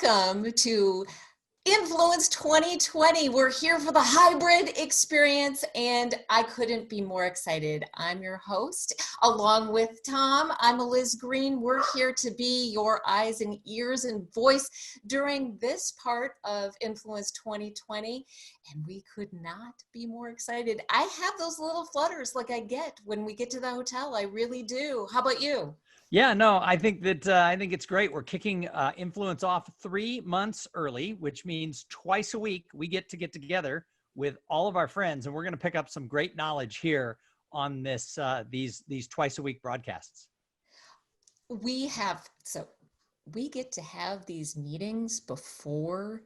welcome to Influence 2020. We're here for the hybrid experience, and I couldn't be more excited. I'm your host, along with Tom. I'm Liz Green. We're here to be your eyes and ears and voice during this part of Influence 2020, and we could not be more excited. I have those little flutters like I get when we get to the hotel. I really do. How about you? Yeah, no, I think it's great. We're kicking Influence off 3 months early, which means twice a week we get together with all of our friends, and we're going to pick up some great knowledge here on this these twice a week broadcasts. We get to have these meetings before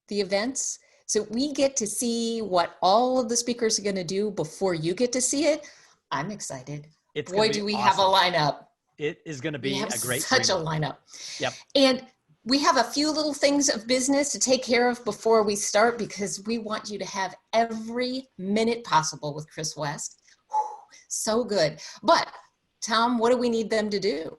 the events, so we get to see what all of the speakers are going to do before you get to see it. I'm excited. Boy, do we have a lineup. It is going to be a great such a lineup. Yep. And we have a few little things of business to take care of before we start, because we want you to have every minute possible with Chris West. Whew, so good. But Tom, what do we need them to do?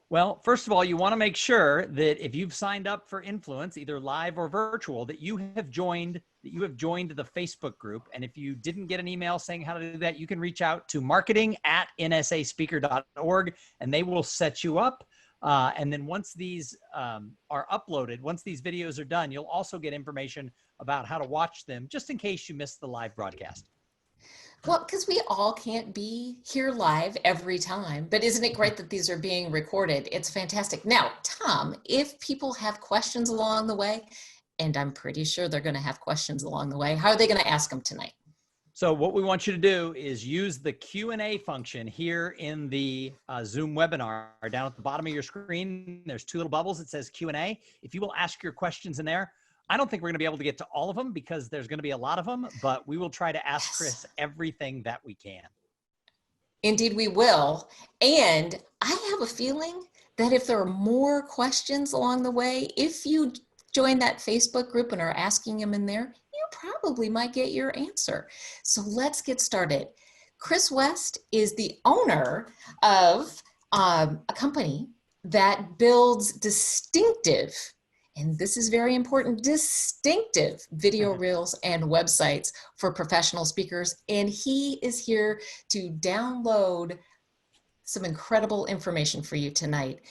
Well, first of all, you want to make sure that if you've signed up for Influence, either live or virtual, that you have joined the Facebook group. And if you didn't get an email saying how to do that, you can reach out to marketing@nsaspeaker.org, and they will set you up. And then once these are uploaded, once these videos are done, you'll also get information about how to watch them, just in case you missed the live broadcast. Well, because we all can't be here live every time, but isn't it great that these are being recorded? It's fantastic. Now, Tom, if people have questions along the way, and I'm pretty sure they're going to have questions along the way, how are they going to ask them tonight? So what we want you to do is use the Q&A function here in the Zoom webinar. Down at the bottom of your screen, there's 2 little bubbles that says Q&A. If you will ask your questions in there, I don't think we're going to be able to get to all of them because there's going to be a lot of them, but we will try to ask Chris everything that we can. Indeed, we will. And I have a feeling that if there are more questions along the way, if you join that Facebook group and are asking them in there, you probably might get your answer. So let's get started. Chris West is the owner of a company that builds distinctive, and this is very important, distinctive video reels and websites for professional speakers. And he is here to download some incredible information for you tonight.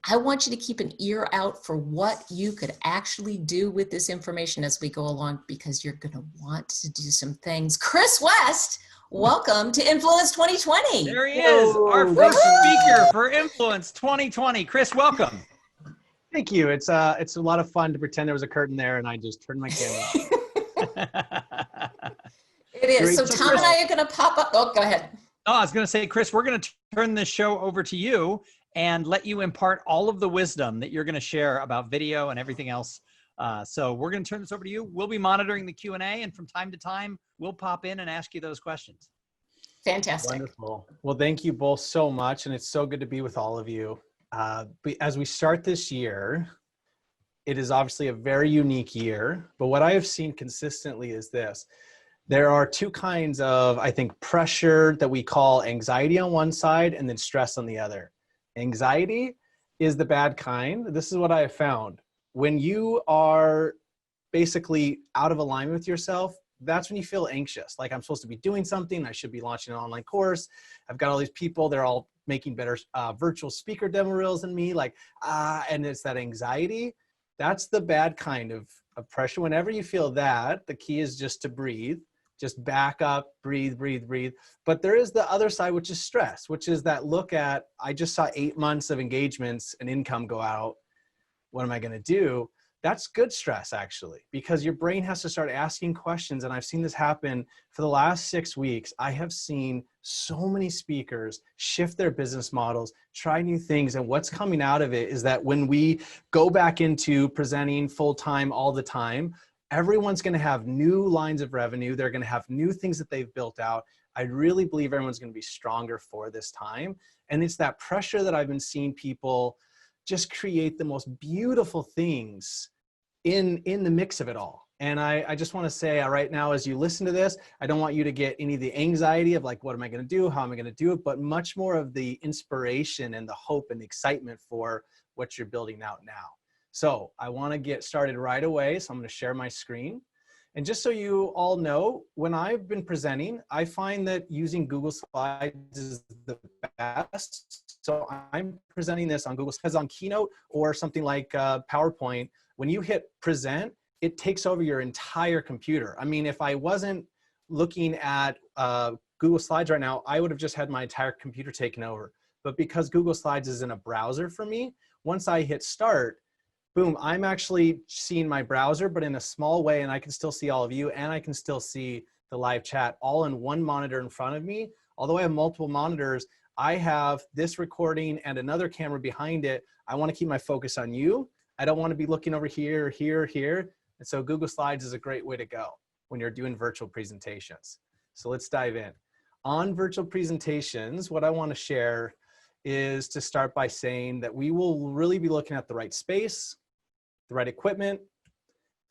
I want you to keep an ear out for what you could actually do with this information as we go along, because you're going to want to do some things. Chris West, welcome to Influence 2020. There he is, our first speaker for Influence 2020. Chris, welcome. Thank you. It's a lot of fun to pretend there was a curtain there and I just turned my camera off. It is. So Tom and I are going to pop up. Oh, go ahead. Oh, I was going to say, Chris, we're going to turn this show over to you and let you impart all of the wisdom that you're going to share about video and everything else. So we're going to turn this over to you. We'll be monitoring the Q&A, and from time to time, we'll pop in and ask you those questions. Fantastic. Wonderful. Well, thank you both so much. And it's so good to be with all of you. As we start this year, it is obviously a very unique year, but what I have seen consistently is this. There are 2 kinds of, I think, pressure that we call anxiety on one side and then stress on the other. Anxiety is the bad kind. This is what I have found. When you are basically out of alignment with yourself, that's when you feel anxious. Like, I'm supposed to be doing something. I should be launching an online course. I've got all these people. They're all making better virtual speaker demo reels than me. And it's that anxiety. That's the bad kind of pressure. Whenever you feel that, the key is just to breathe. Just back up, breathe, breathe, breathe. But there is the other side, which is stress, which is that look at, I just saw 8 months of engagements and income go out. What am I going to do? That's good stress, actually, because your brain has to start asking questions. And I've seen this happen for the last 6 weeks. I have seen so many speakers shift their business models, try new things. And what's coming out of it is that when we go back into presenting full-time all the time, everyone's going to have new lines of revenue. They're going to have new things that they've built out. I really believe everyone's going to be stronger for this time. And it's that pressure that I've been seeing people just create the most beautiful things in the mix of it all. And I just want to say right now, as you listen to this, I don't want you to get any of the anxiety of like, what am I going to do? How am I going to do it? But much more of the inspiration and the hope and the excitement for what you're building out now. So I want to get started right away. So I'm going to share my screen. And just so you all know, when I've been presenting, I find that using Google Slides is the best. So I'm presenting this on Google Slides, on Keynote or something like PowerPoint. When you hit present, it takes over your entire computer. I mean, if I wasn't looking at Google Slides right now, I would have just had my entire computer taken over. But because Google Slides is in a browser for me, once I hit start, boom, I'm actually seeing my browser, but in a small way, and I can still see all of you, and I can still see the live chat all in one monitor in front of me. Although I have multiple monitors, I have this recording and another camera behind it. I want to keep my focus on you. I don't want to be looking over here, here, here. And so Google Slides is a great way to go when you're doing virtual presentations. So let's dive in. On virtual presentations, what I want to share is to start by saying that we will really be looking at the right space, the right equipment,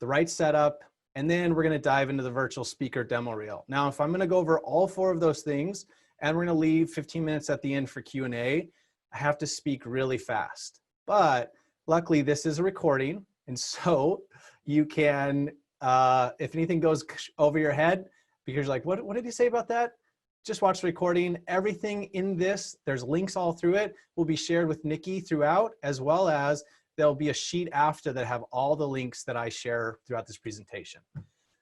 the right setup, and then we're going to dive into the virtual speaker demo reel. Now, if I'm going to go over all 4 of those things, and we're going to leave 15 minutes at the end for Q&A, I have to speak really fast. But luckily, this is a recording, and so you can, if anything goes over your head, because you're like, what did he say about that? Just watch the recording. Everything in this, there's links all through it, will be shared with Nikki throughout, as well as there'll be a sheet after that have all the links that I share throughout this presentation.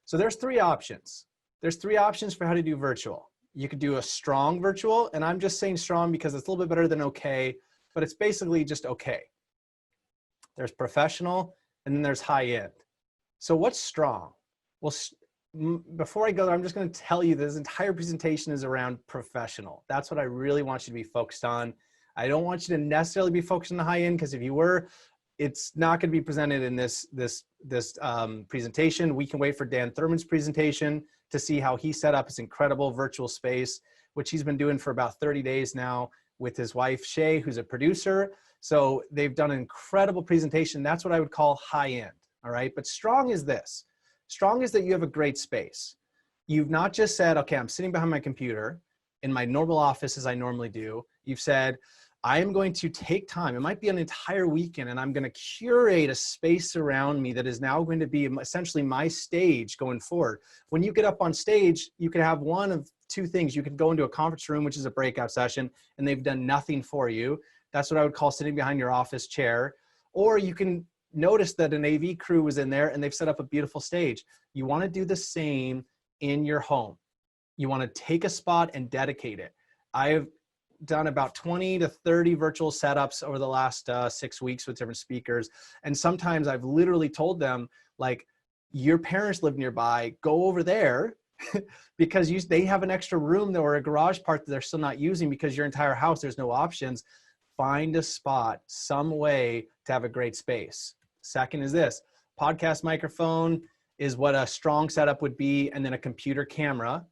So there's 3 options. There's 3 options for how to do virtual. You could do a strong virtual, and I'm just saying strong because it's a little bit better than okay, but it's basically just okay. There's professional, and then there's high end. So what's strong? Well, before I go there, I'm just going to tell you this entire presentation is around professional. That's what I really want you to be focused on. I don't want you to necessarily be focused on the high end, because if you were, it's not going to be presented in this presentation. We can wait for Dan Thurman's presentation to see how he set up his incredible virtual space, which he's been doing for about 30 days now with his wife, Shay, who's a producer. So they've done an incredible presentation. That's what I would call high end, all right? But strong is this. Strong is that you have a great space. You've not just said, okay, I'm sitting behind my computer in my normal office as I normally do. You've said, I am going to take time. It might be an entire weekend, and I'm going to curate a space around me that is now going to be essentially my stage going forward. When you get up on stage, you could have one of 2 things. You could go into a conference room, which is a breakout session, and they've done nothing for you. That's what I would call sitting behind your office chair. Or you can notice that an AV crew was in there and they've set up a beautiful stage. You want to do the same in your home. You want to take a spot and dedicate it. I've done about 20 to 30 virtual setups over the last 6 weeks with different speakers. And sometimes I've literally told them, like, your parents live nearby, go over there because they have an extra room or a garage part that they're still not using because your entire house, there's no options. Find a spot, some way to have a great space. Second is this, podcast microphone is what a strong setup would be, and then a computer camera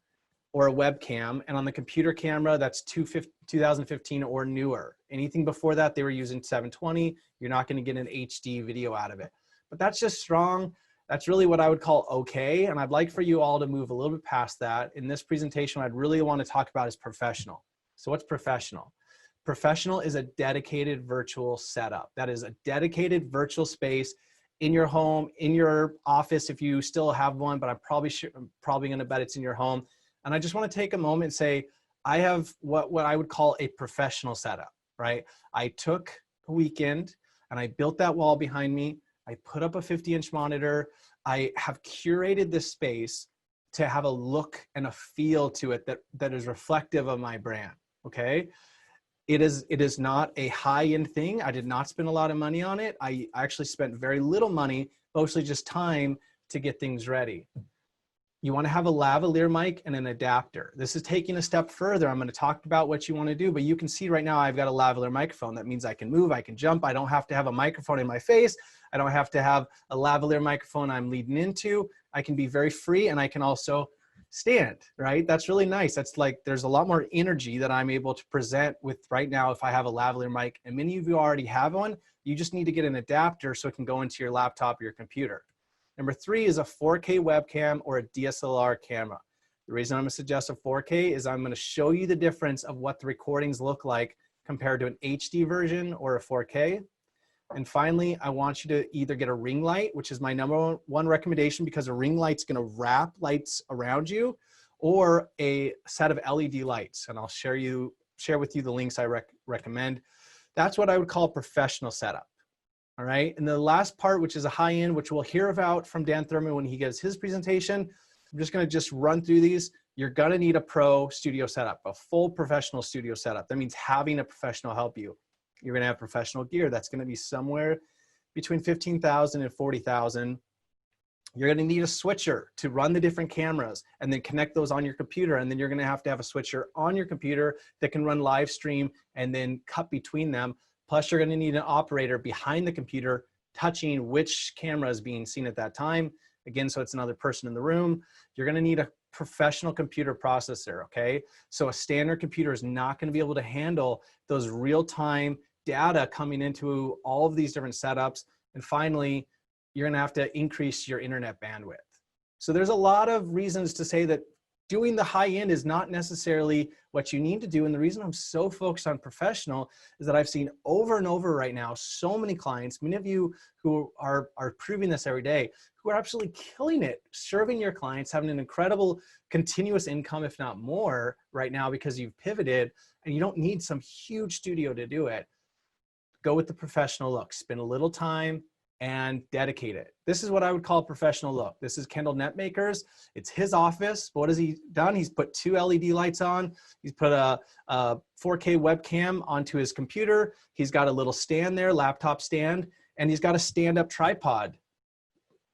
or a webcam. And on the computer camera, that's 2015 or newer. Anything before that, they were using 720. You're not going to get an HD video out of it. But that's just strong. That's really what I would call okay. And I'd like for you all to move a little bit past that. In this presentation, what I'd really want to talk about is professional. So what's professional? Professional is a dedicated virtual setup. That is a dedicated virtual space in your home, in your office if you still have one, but I'm probably going to bet it's in your home. And I just want to take a moment and say, I have what I would call a professional setup, right? I took a weekend and I built that wall behind me. I put up a 50-inch monitor. I have curated this space to have a look and a feel to it that is reflective of my brand, okay? It is not a high-end thing. I did not spend a lot of money on it. I actually spent very little money, mostly just time to get things ready. You want to have a lavalier mic and an adapter. This is taking a step further. I'm going to talk about what you want to do, but you can see right now I've got a lavalier microphone. That means I can move, I can jump. I don't have to have a microphone in my face. I don't have to have a lavalier microphone I'm leading into. I can be very free, and I can also stand, right? That's really nice. That's like, there's a lot more energy that I'm able to present with right now if I have a lavalier mic, and many of you already have one. You just need to get an adapter so it can go into your laptop or your computer. Number 3 is a 4K webcam or a DSLR camera. The reason I'm going to suggest a 4K is I'm going to show you the difference of what the recordings look like compared to an HD version or a 4K. And finally, I want you to either get a ring light, which is my number one recommendation because a ring light's gonna wrap lights around you, or a set of LED lights. And I'll share with you the links I recommend. That's what I would call a professional setup. All right. And the last part, which is a high end, which we'll hear about from Dan Thurman when he gives his presentation. I'm just going to run through these. You're going to need a pro studio setup, a full professional studio setup. That means having a professional help you. You're going to have professional gear. That's going to be somewhere between $15,000 and $40,000. You're going to need a switcher to run the different cameras and then connect those on your computer. And then you're going to have a switcher on your computer that can run live stream and then cut between them. Plus, you're going to need an operator behind the computer touching which camera is being seen at that time. Again, so it's another person in the room. You're going to need a professional computer processor, okay? So a standard computer is not going to be able to handle those real-time data coming into all of these different setups. And finally, you're going to have to increase your internet bandwidth. So there's a lot of reasons to say that doing the high end is not necessarily what you need to do. And the reason I'm so focused on professional is that I've seen over and over right now, so many clients, many of you who are proving this every day, who are absolutely killing it, serving your clients, having an incredible continuous income, if not more right now, because you've pivoted and you don't need some huge studio to do it. Go with the professional look, spend a little time and dedicate it. This is what I would call a professional look. This is Kendall Netmakers. It's his office. What has he done? He's put 2 LED lights on. He's put a 4K webcam onto his computer. He's got a little stand there, laptop stand, and he's got a stand-up tripod,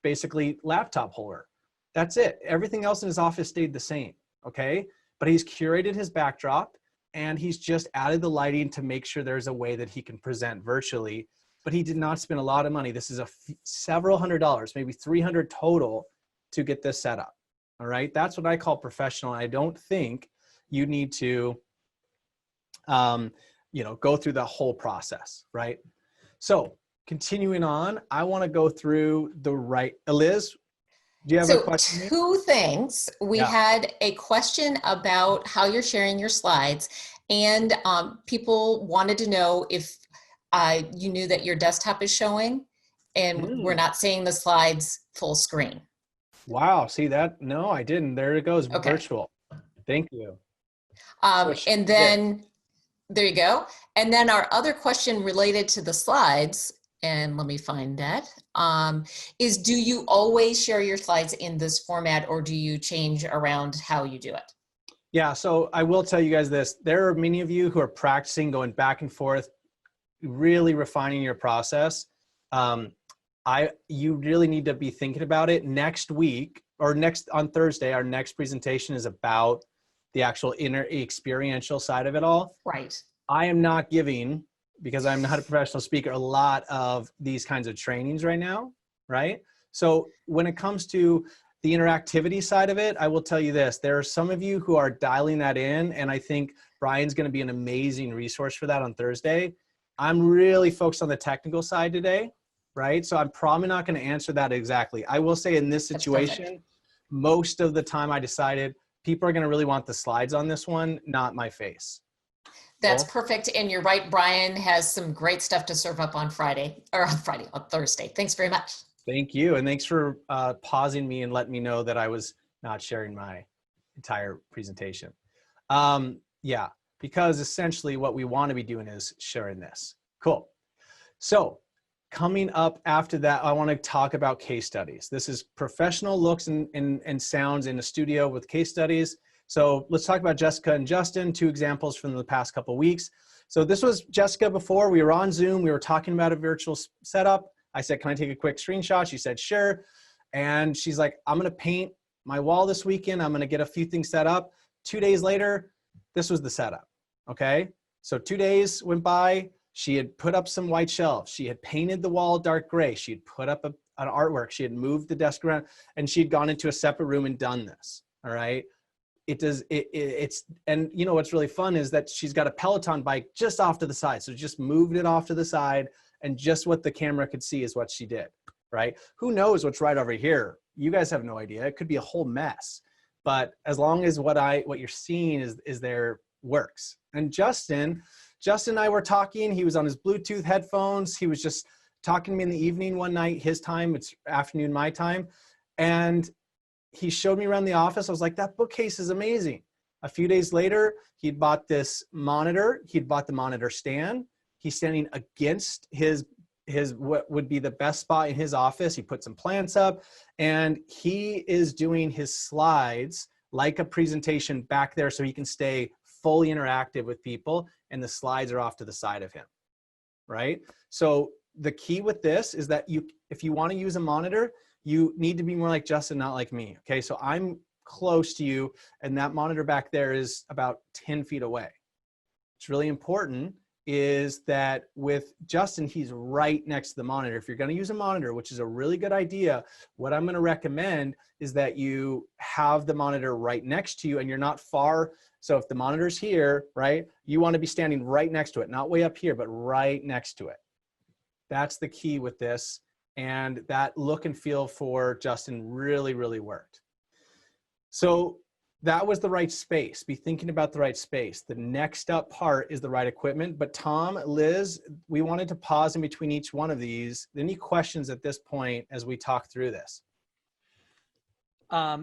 basically laptop holder. That's it. Everything else in his office stayed the same, okay? But he's curated his backdrop and he's just added the lighting to make sure there's a way that he can present virtually. But he did not spend a lot of money. This is several $100s, maybe $300 total to get this set up. All right, that's what I call professional. I don't think you need to, go through the whole process, right? So continuing on, I want to go through Liz, do you have a question? Two things. We had a question about how you're sharing your slides, and people wanted to know if you knew that your desktop is showing and we're not seeing the slides full screen. Wow, see that? No, I didn't. There it goes, okay. Virtual. Thank you. And then, there you go. And then our other question related to the slides, and let me find that, is do you always share your slides in this format or do you change around how you do it? Yeah, so I will tell you guys this. There are many of you who are practicing going back and forth, really refining your process. You really need to be thinking about it. Next week or on Thursday, our next presentation is about the actual experiential side of it all. Right. I am not giving, because I'm not a professional speaker, a lot of these kinds of trainings right now, right? So when it comes to the interactivity side of it, I will tell you this. There are some of you who are dialing that in, and I think Brian's going to be an amazing resource for that on Thursday. I'm really focused on the technical side today, right? So I'm probably not going to answer that exactly. I will say in this situation, most of the time I decided people are going to really want the slides on this one, not my face. That's perfect. And you're right. Brian has some great stuff to serve up on Thursday. Thanks very much. Thank you. And thanks for pausing me and letting me know that I was not sharing my entire presentation. Yeah. Because essentially what we want to be doing is sharing this. Cool. So coming up after that, I want to talk about case studies. This is professional looks and sounds in a studio with case studies. So let's talk about Jessica and Justin, 2 examples from the past couple of weeks. So this was Jessica before. We were on Zoom. We were talking about a virtual setup. I said, can I take a quick screenshot? She said, sure. And she's like, I'm going to paint my wall this weekend. I'm going to get a few things set up. 2 days later, this was the setup. Okay, so 2 days went by. She had put up some white shelves. She had painted the wall dark gray. She had put up an artwork. She had moved the desk around, and she'd gone into a separate room and done this. All right, and you know what's really fun is that she's got a Peloton bike just off to the side. So just moved it off to the side, and just what the camera could see is what she did. Right? Who knows what's right over here? You guys have no idea. It could be a whole mess. But as long as what you're seeing is there works. And Justin and I were talking. He was on his Bluetooth headphones. He was just talking to me in the evening one night, his time, it's afternoon, my time. And he showed me around the office. I was like, that bookcase is amazing. A few days later, he'd bought this monitor. He'd bought the monitor stand. He's standing against his what would be the best spot in his office. He put some plants up, and he is doing his slides like a presentation back there so he can stay fully interactive with people, and the slides are off to the side of him, right? So the key with this is that if you want to use a monitor, you need to be more like Justin, not like me. Okay, so I'm close to you, and that monitor back there is about 10 feet away. It's really important is that with Justin, he's right next to the monitor. If you're going to use a monitor, which is a really good idea, what I'm going to recommend is that you have the monitor right next to you and you're not far. So if the monitor's here, right, you want to be standing right next to it, not way up here, but right next to it. That's the key with this. And that look and feel for Justin really, really worked. So that was the right space. Be thinking about the right space. The next up part is the right equipment. But Tom, Liz, we wanted to pause in between each one of these. Any questions at this point as we talk through this?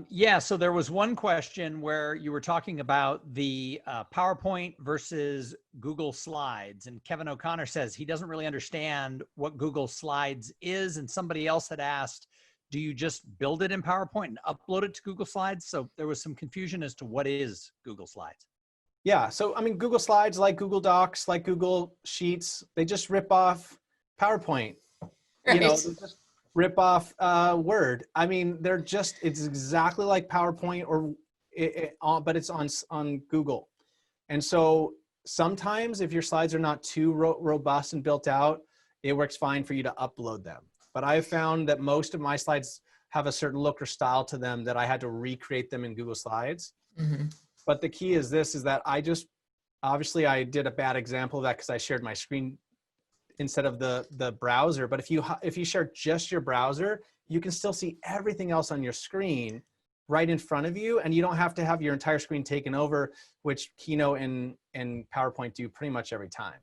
Yeah, so there was one question where you were talking about the PowerPoint versus Google Slides. And Kevin O'Connor says he doesn't really understand what Google Slides is. And somebody else had asked, do you just build it in PowerPoint and upload it to Google Slides? So there was some confusion as to what is Google Slides. Yeah, so I mean, Google Slides, like Google Docs, like Google Sheets, they just rip off PowerPoint. Right. You know, they just rip off Word. I mean, it's exactly like PowerPoint, but it's on Google. And so sometimes if your slides are not too robust and built out, it works fine for you to upload them. But I have found that most of my slides have a certain look or style to them that I had to recreate them in Google Slides. Mm-hmm. But the key is this, is that obviously I did a bad example of that because I shared my screen instead of the browser. But if you share just your browser, you can still see everything else on your screen right in front of you. And you don't have to have your entire screen taken over, which Keynote and PowerPoint do pretty much every time.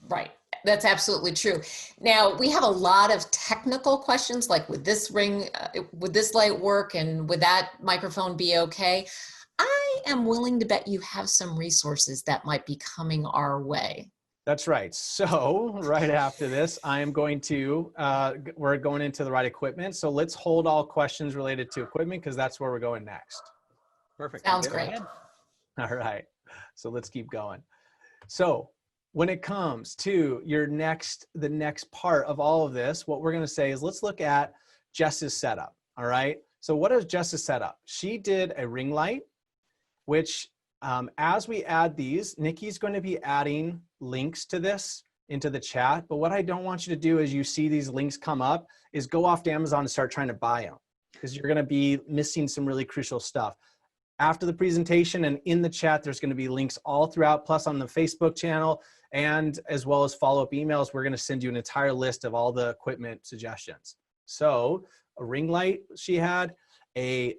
Right. That's absolutely true. Now, we have a lot of technical questions like, would this would this light work, and would that microphone be okay? I am willing to bet you have some resources that might be coming our way. That's right. So right after this, we're going into the right equipment. So let's hold all questions related to equipment because that's where we're going next. Perfect. Sounds great. All right. So let's keep going. So when it comes to the next part of all of this, what we're going to say is let's look at Jess's setup. All right. So what is Jess's setup? She did a ring light, which as we add these, Nikki's going to be adding links to this into the chat. But what I don't want you to do as you see these links come up is go off to Amazon and start trying to buy them, because you're going to be missing some really crucial stuff. After the presentation and in the chat, there's going to be links all throughout, plus on the Facebook channel, and as well as follow-up emails. We're going to send you an entire list of all the equipment suggestions. So a ring light she had, a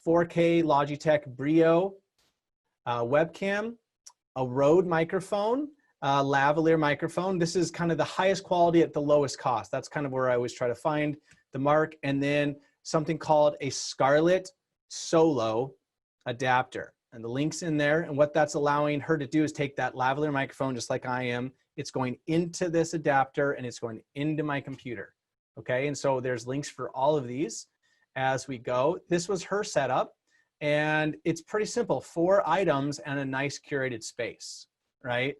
4K Logitech Brio webcam, a Rode microphone, lavalier microphone. This is kind of the highest quality at the lowest cost. That's kind of where I always try to find the mark. And then something called a Scarlett Solo adapter. And the link's in there. And what that's allowing her to do is take that lavalier microphone, just like I am. It's going into this adapter and it's going into my computer. Okay, and so there's links for all of these as we go. This was her setup. And it's pretty simple, 4 items and a nice curated space, right?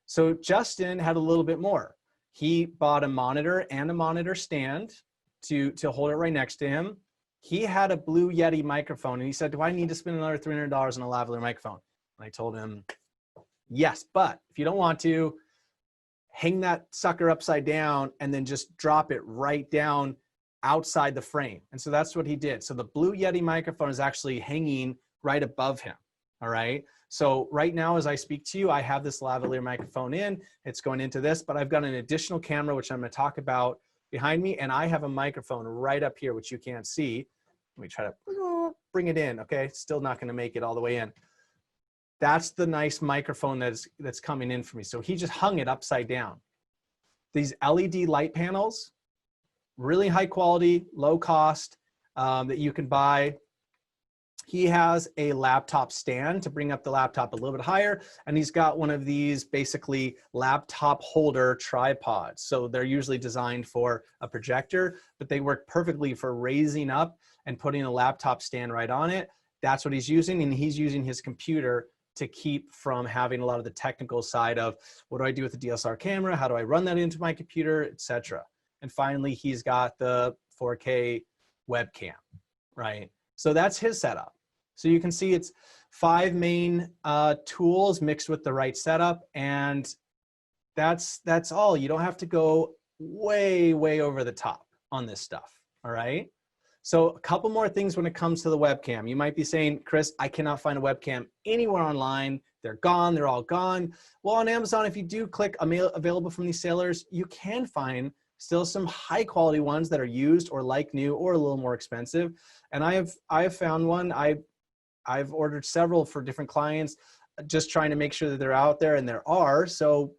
So Justin had a little bit more. He bought a monitor and a monitor stand to hold it right next to him. He had a Blue Yeti microphone and he said, do I need to spend another $300 on a lavalier microphone? And I told him, yes, but if you don't want to, hang that sucker upside down and then just drop it right down outside the frame. And so that's what he did. So the Blue Yeti microphone is actually hanging right above him. All right. So right now, as I speak to you, I have this lavalier microphone in, it's going into this, but I've got an additional camera, which I'm going to talk about behind me. And I have a microphone right up here, which you can't see. Let me try to bring it in. Okay. Still not going to make it all the way in. That's the nice microphone that's coming in for me. So he just hung it upside down. These LED light panels, really high quality, low cost that you can buy. He has a laptop stand to bring up the laptop a little bit higher, and he's got one of these basically laptop holder tripods. So they're usually designed for a projector, but they work perfectly for raising up and putting a laptop stand right on it. That's what he's using, and he's using his computer to keep from having a lot of the technical side of what do I do with the DSLR camera? How do I run that into my computer, etc. And finally, he's got the 4K webcam, right? So that's his setup. So you can see it's 5 main tools mixed with the right setup, and that's all. You don't have to go way over the top on this stuff, all right? So a couple more things when it comes to the webcam. You might be saying, Chris, I cannot find a webcam anywhere online. They're gone, they're all gone. Well, on Amazon, if you do click available from these sellers, you can find still some high quality ones that are used or like new or a little more expensive. And I have found one. I've ordered several for different clients, just trying to make sure that they're out there, and there are. So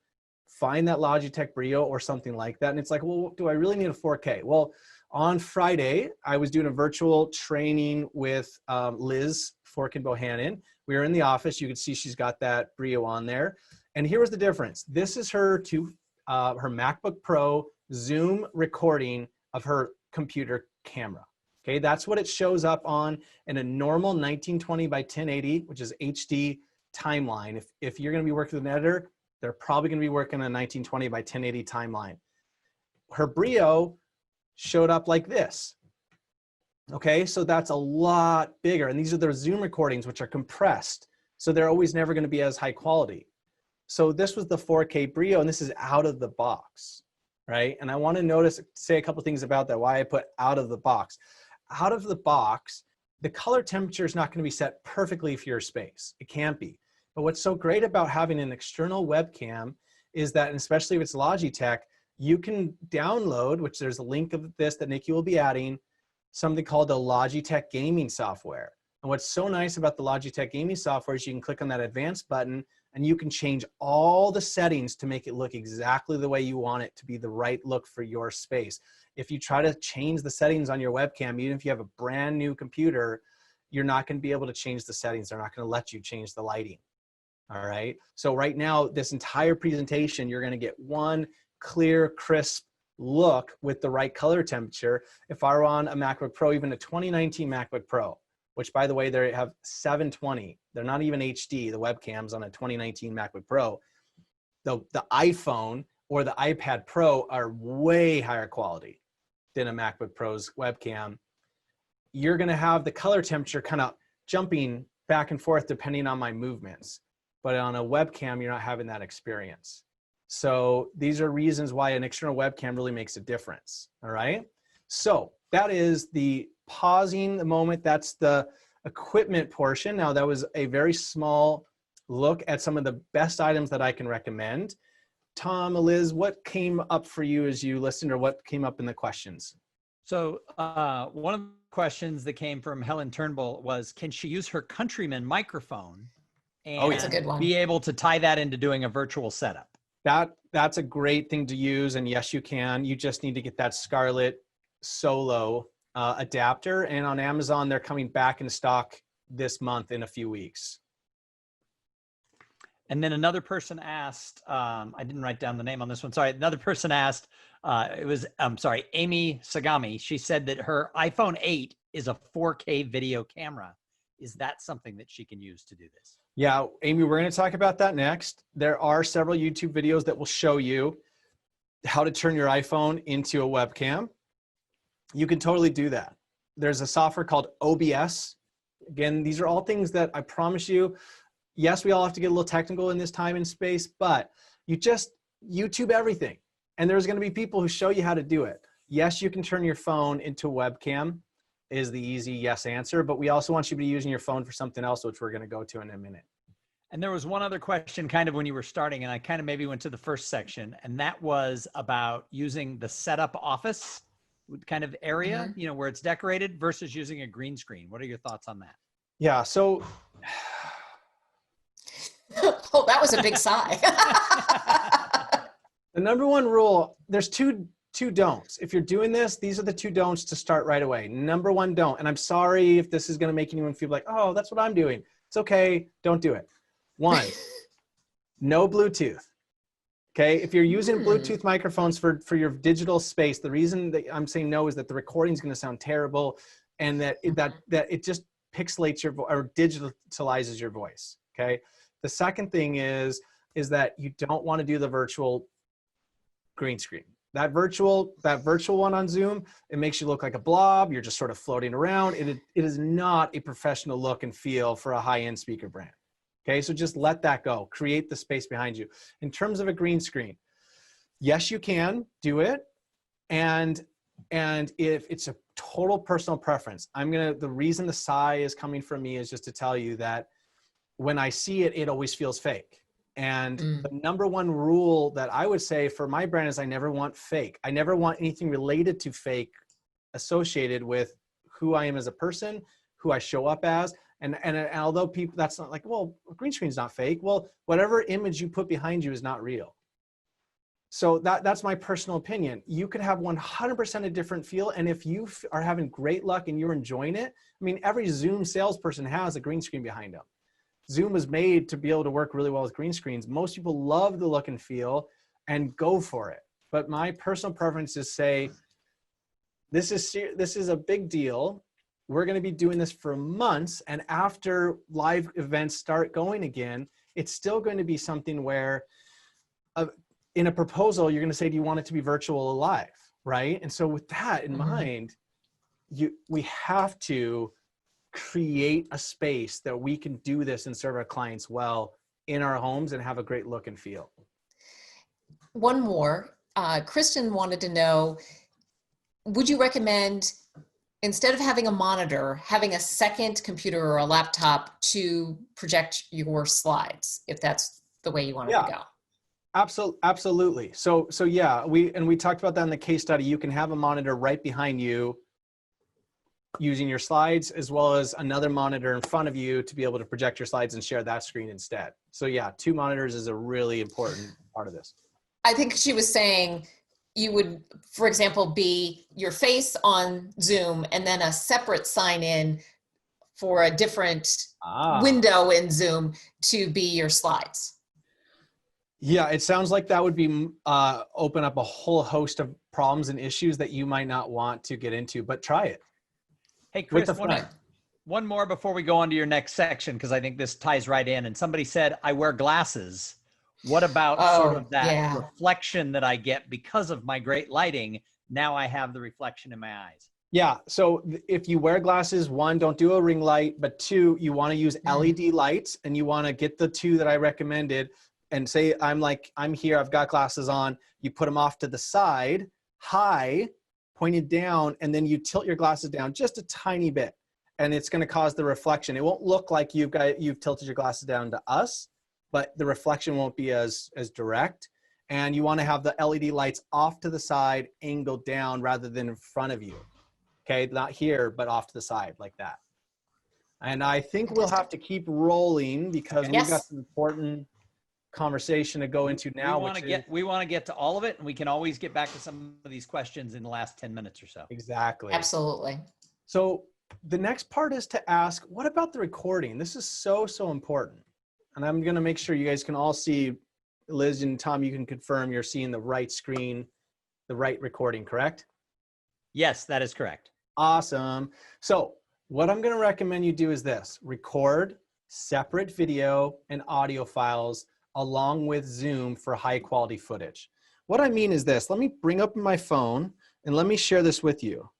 find that Logitech Brio or something like that. And it's like, well, do I really need a 4K? Well, on Friday, I was doing a virtual training with Liz Forkin Bohannon. We were in the office. You can see she's got that Brio on there. And here was the difference. This is her her MacBook Pro Zoom recording of her computer camera. Okay, that's what it shows up on in a normal 1920 by 1080, which is HD timeline. If you're going to be working with an editor, they're probably going to be working on a 1920 by 1080 timeline. Her Brio showed up like this. Okay, so that's a lot bigger. And these are the Zoom recordings, which are compressed. So they're always never going to be as high quality. So this was the 4K Brio, and this is out of the box, right? And I want to say a couple things about that, why I put out of the box. Out of the box, the color temperature is not going to be set perfectly for your space. It can't be. But what's so great about having an external webcam is that, and especially if it's Logitech, you can download, which there's a link of this that Nikki will be adding, something called the Logitech gaming software. And what's so nice about the Logitech gaming software is you can click on that advanced button and you can change all the settings to make it look exactly the way you want it to be the right look for your space. If you try to change the settings on your webcam, even if you have a brand new computer, you're not going to be able to change the settings. They're not going to let you change the lighting. All right. So right now, this entire presentation, you're going to get one clear, crisp look with the right color temperature. If I were on a MacBook Pro, even a 2019 MacBook Pro, which by the way, they have 720. They're not even HD, the webcams on a 2019 MacBook Pro. The iPhone or the iPad Pro are way higher quality than a MacBook Pro's webcam. You're going to have the color temperature kind of jumping back and forth depending on my movements. But on a webcam, you're not having that experience. So these are reasons why an external webcam really makes a difference. All right. So that is the pausing the moment. That's the equipment portion. Now that was a very small look at some of the best items that I can recommend. Tom, Liz, what came up for you as you listened, or what came up in the questions? So one of the questions that came from Helen Turnbull was, can she use her Countryman microphone and That's a good one. be able to tie that into doing a virtual setup? That's a great thing to use. And yes, you can. You just need to get that Scarlett Solo adapter. And on Amazon, they're coming back in stock this month in a few weeks. And then another person asked, I didn't write down the name on this one. Sorry. Another person asked, Amy Sagami. She said that her iPhone 8 is a 4K video camera. Is that something that she can use to do this? Yeah, Amy, we're going to talk about that next. There are several YouTube videos that will show you how to turn your iPhone into a webcam. You can totally do that. There's a software called OBS. Again, these are all things that I promise you, yes, we all have to get a little technical in this time and space, but you just YouTube everything. And there's going to be people who show you how to do it. Yes, you can turn your phone into a webcam is the easy yes answer, but we also want you to be using your phone for something else, which we're going to go to in a minute. And there was one other question kind of when you were starting, and I kind of maybe went to the first section, and that was about using the setup office kind of area, you know, where it's decorated versus using a green screen. What are your thoughts on that? Yeah, so Oh, that was a big sigh. the number one rule, there's two two don'ts. If you're doing this, these are the two don'ts to start right away. Number one, don't. And I'm sorry if this is going to make anyone feel like, oh, that's what I'm doing. It's okay. Don't do it. One, no Bluetooth. Okay. If you're using Bluetooth microphones for your digital space, the reason that I'm saying no is that the recording is going to sound terrible, and that it just pixelates your or digitalizes your voice. Okay. The second thing is that you don't want to do the virtual green screen. That virtual one on Zoom, it makes you look like a blob. You're just sort of floating around. It is not a professional look and feel for a high-end speaker brand. Okay, so just let that go. Create the space behind you. In terms of a green screen, yes, you can do it. And if it's a total personal preference, the reason the sigh is coming from me is just to tell you that when I see it, it always feels fake. And the number one rule that I would say for my brand is I never want fake. I never want anything related to fake associated with who I am as a person, who I show up as. And although people, that's not like, well, green screen's not fake. Well, whatever image you put behind you is not real. So that's my personal opinion. You could have 100% a different feel. And if you are having great luck and you're enjoying it, I mean, every Zoom salesperson has a green screen behind them. Zoom was made to be able to work really well with green screens. Most people love the look and feel and go for it. But my personal preference is say, this is a big deal. We're going to be doing this for months. And after live events start going again, it's still going to be something where in a proposal, you're going to say, do you want it to be virtual or live? Right. And so with that in mind, we have to create a space that we can do this and serve our clients well in our homes and have a great look and feel. One more, Kristen wanted to know, would you recommend, instead of having a monitor, having a second computer or a laptop to project your slides, if that's the way you want it to go? Absolutely. So yeah, we talked about that in the case study. You can have a monitor right behind you using your slides, as well as another monitor in front of you to be able to project your slides and share that screen instead. So yeah, 2 monitors is a really important part of this. I think she was saying you would, for example, be your face on Zoom and then a separate sign in for a different window in Zoom to be your slides. Yeah, it sounds like that would be open up a whole host of problems and issues that you might not want to get into, but try it. Hey, Chris, one more before we go on to your next section, because I think this ties right in. And somebody said, I wear glasses. What about sort of that reflection that I get because of my great lighting? Now I have the reflection in my eyes. Yeah. So if you wear glasses, 1, don't do a ring light, but 2, you want to use LED lights, and you want to get the 2 that I recommended and say, I'm here, I've got glasses on. You put them off to the side, high, pointed down, and then you tilt your glasses down just a tiny bit, and it's going to cause the reflection. It won't look like you've tilted your glasses down to us, but the reflection won't be as direct. And you want to have the LED lights off to the side, angled down rather than in front of you. Okay, not here, but off to the side like that. And I think we'll have to keep rolling because we've got some important conversation to go into now. We want to get to all of it, and we can always get back to some of these questions in the last 10 minutes or so. Exactly. Absolutely. So the next part is to ask, what about the recording? This is so important. And I'm going to make sure you guys can all see. Liz and Tom, you can confirm you're seeing the right screen, the right recording, correct? Yes, that is correct. Awesome. So what I'm going to recommend you do is this: record separate video and audio files along with Zoom for high quality footage. What I mean is this: let me bring up my phone and let me share this with you.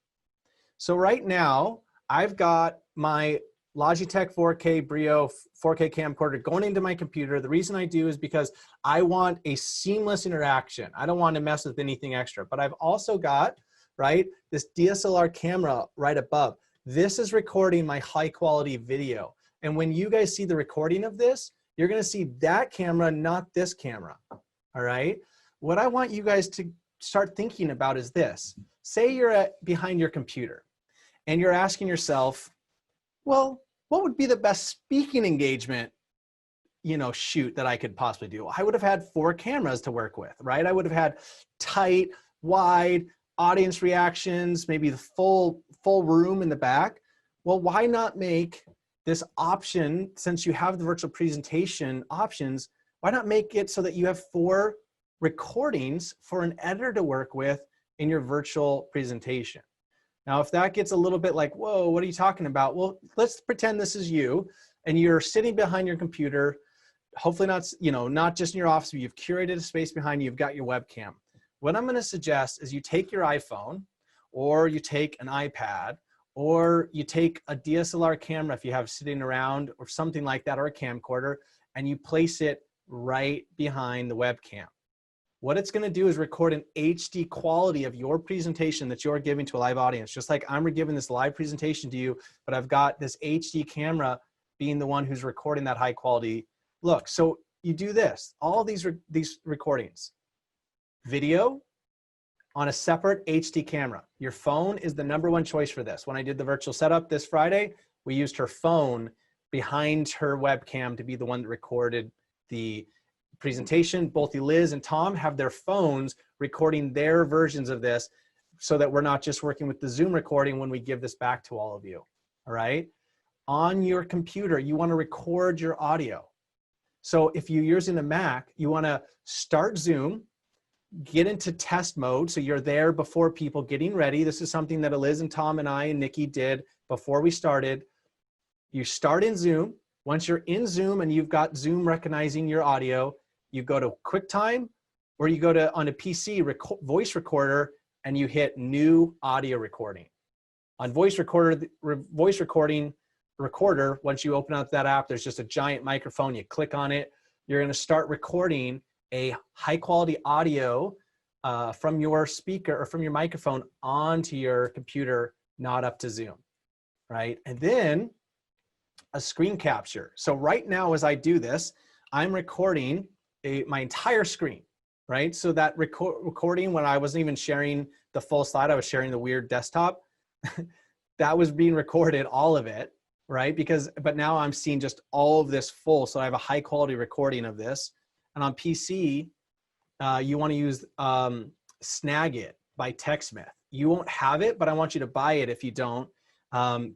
So right now I've got my Logitech 4K Brio 4K camcorder going into my computer. The reason I do is because I want a seamless interaction. I don't want to mess with anything extra, but I've also got, right, this DSLR camera right above. This is recording my high quality video. And when you guys see the recording of this, you're going to see that camera, not this camera. All right. What I want you guys to start thinking about is this. Say you're behind your computer and you're asking yourself, well, what would be the best speaking engagement, shoot that I could possibly do? I would have had 4 cameras to work with, right? I would have had tight, wide, audience reactions, maybe the full room in the back. Well, why not make this option, since you have the virtual presentation options, why not make it so that you have 4 recordings for an editor to work with in your virtual presentation? Now, if that gets a little bit like, whoa, what are you talking about? Well, let's pretend this is you and you're sitting behind your computer, hopefully not, not just in your office, but you've curated a space behind you, you've got your webcam. What I'm gonna suggest is you take your iPhone or you take an iPad or you take a DSLR camera if you have sitting around or something like that, or a camcorder, and you place it right behind the webcam. What it's going to do is record an HD quality of your presentation that you're giving to a live audience. Just like I'm giving this live presentation to you, but I've got this HD camera being the one who's recording that high quality look. So you do this, all these recordings, video on a separate HD camera. Your phone is the #1 choice for this. When I did the virtual setup this Friday, we used her phone behind her webcam to be the one that recorded the presentation. Both Liz and Tom have their phones recording their versions of this so that we're not just working with the Zoom recording when we give this back to all of you, all right? On your computer, you wanna record your audio. So if you're using a Mac, you wanna start Zoom, get into test mode so you're there before people getting ready. This is something that Liz and Tom and I and Nikki did before we started. You start in Zoom. Once you're in Zoom and you've got Zoom recognizing your audio, you go to QuickTime or you go to, on a PC, voice recorder, and you hit new audio recording. On voice recording, once you open up that app, there's just a giant microphone. You click on it. You're going to start recording a high quality audio from your speaker or from your microphone onto your computer, not up to Zoom, right? And then a screen capture. So right now, as I do this, I'm recording my entire screen, right? So that recording, when I wasn't even sharing the full slide, I was sharing the weird desktop, that was being recorded, all of it, right? But now I'm seeing just all of this full, so I have a high quality recording of this. And on PC, you wanna use Snagit by TechSmith. You won't have it, but I want you to buy it if you don't.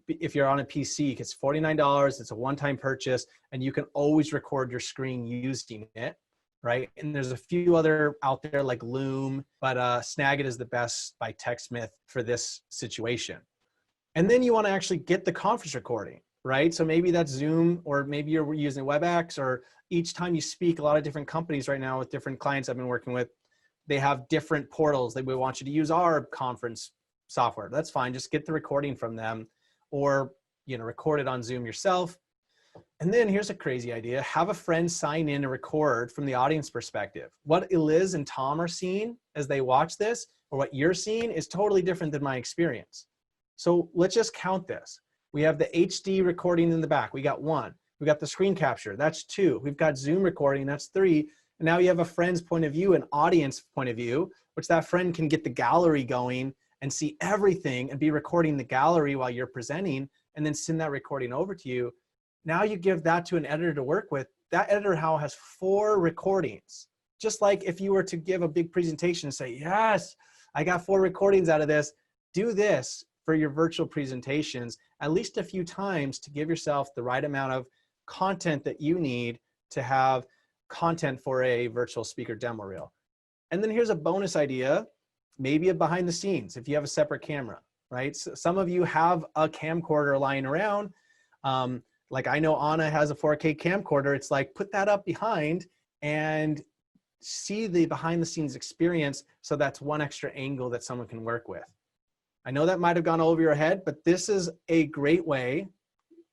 If you're on a PC, it's $49, it's a one-time purchase, and you can always record your screen using it, right? And there's a few other out there like Loom, but Snagit is the best by TechSmith for this situation. And then you wanna actually get the conference recording, right? So maybe that's Zoom, or maybe you're using WebEx, or each time you speak, a lot of different companies right now with different clients I've been working with, they have different portals. They would want you to use our conference software. That's fine, just get the recording from them, or record it on Zoom yourself. And then here's a crazy idea. Have a friend sign in and record from the audience perspective. What Liz and Tom are seeing as they watch this, or what you're seeing, is totally different than my experience. So let's just count this. We have the HD recording in the back. We got 1. We got the screen capture. That's 2. We've got Zoom recording. That's 3. And now you have a friend's point of view, an audience point of view, which that friend can get the gallery going and see everything and be recording the gallery while you're presenting, and then send that recording over to you. Now you give that to an editor to work with. That editor now has 4 recordings. Just like if you were to give a big presentation and say, yes, I got 4 recordings out of this. Do this for your virtual presentations at least a few times to give yourself the right amount of content that you need to have content for a virtual speaker demo reel. And then here's a bonus idea, maybe a behind the scenes if you have a separate camera, right? So some of you have a camcorder lying around. Like I know Anna has a 4K camcorder. It's like, put that up behind and see the behind the scenes experience. So that's one extra angle that someone can work with. I know that might've gone over your head, but this is a great way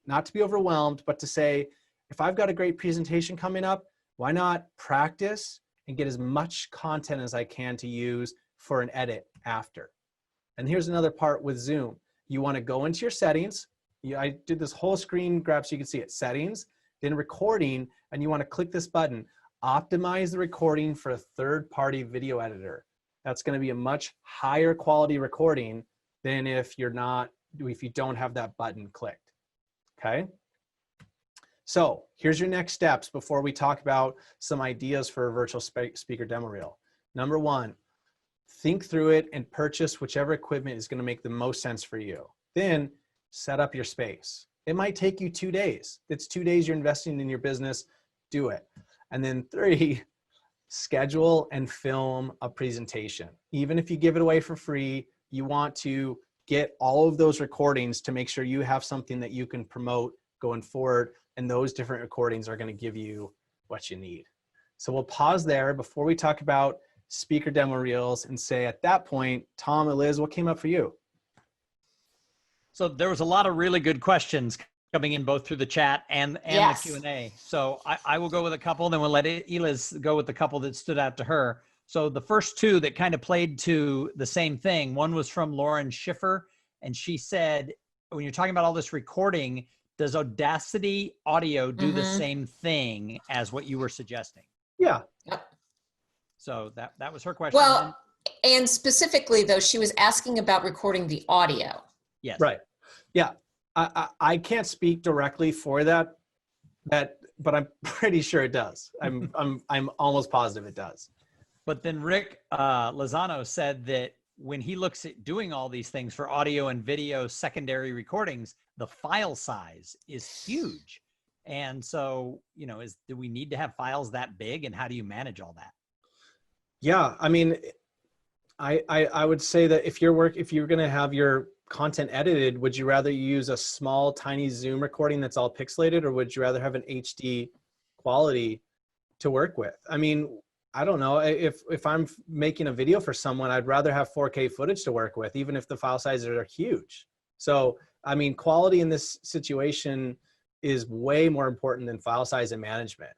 not to be overwhelmed, but to say, if I've got a great presentation coming up, why not practice and get as much content as I can to use for an edit after. And here's another part with Zoom. You wanna go into your settings. I did this whole screen grab so you can see it. Settings, then recording, and you wanna click this button, optimize the recording for a third-party video editor. That's gonna be a much higher quality recording than if you don't have that button clicked, okay? So here's your next steps before we talk about some ideas for a virtual speaker demo reel. Number 1, think through it and purchase whichever equipment is going to make the most sense for you. Then set up your space. It might take you 2 days. It's 2 days you're investing in your business. Do it. And then 3, schedule and film a presentation. Even if you give it away for free, you want to get all of those recordings to make sure you have something that you can promote going forward. And those different recordings are going to give you what you need. So we'll pause there before we talk about speaker demo reels and say at that point, Tom or Liz, what came up for you? So there was a lot of really good questions coming in both through the chat and Yes. the Q&A. So I will go with a couple, then we'll let Eliz go with the couple that stood out to her. So the first two that kind of played to the same thing, one was from Lauren Schiffer, and she said, when you're talking about all this recording, does Audacity Audio do the same thing as what you were suggesting? Yeah. Yep. So that was her question. Well, and specifically though, she was asking about recording the audio. Yes. Right. Yeah. I can't speak directly for that, but I'm pretty sure it does. I'm almost positive it does. But then Rick Lozano said that when he looks at doing all these things for audio and video secondary recordings, the file size is huge. And so, you know, do we need to have files that big, and how do you manage all that? Yeah. I mean, I would say that if you're going to have your content edited, would you rather use a small, tiny Zoom recording that's all pixelated, or would you rather have an HD quality to work with? I mean, I don't know. If I'm making a video for someone, I'd rather have 4K footage to work with, even if the file sizes are huge. So, I mean, quality in this situation is way more important than file size and management.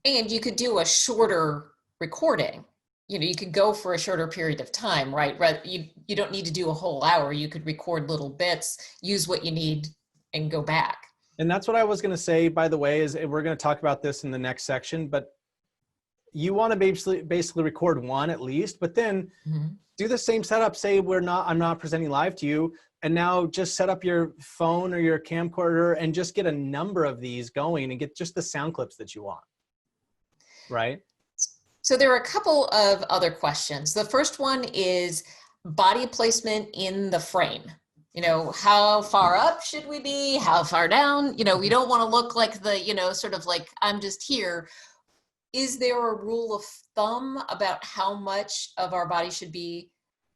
And you could do a shorter recording. You know, you could go for a shorter period of time, right? You don't need to do a whole hour. You could record little bits, use what you need, and go back. And that's what I was going to say, by the way, is we're going to talk about this in the next section, but you want to basically record one at least, but then do the same setup. Say I'm not presenting live to you, and now just set up your phone or your camcorder and just get a number of these going and get just the sound clips that you want. Right? So there are a couple of other questions. The first one is body placement in the frame. You know, how far up should we be? How far down? You know, we don't want to look like the, you know, sort of like I'm just here. Is there a rule of thumb about how much of our body should be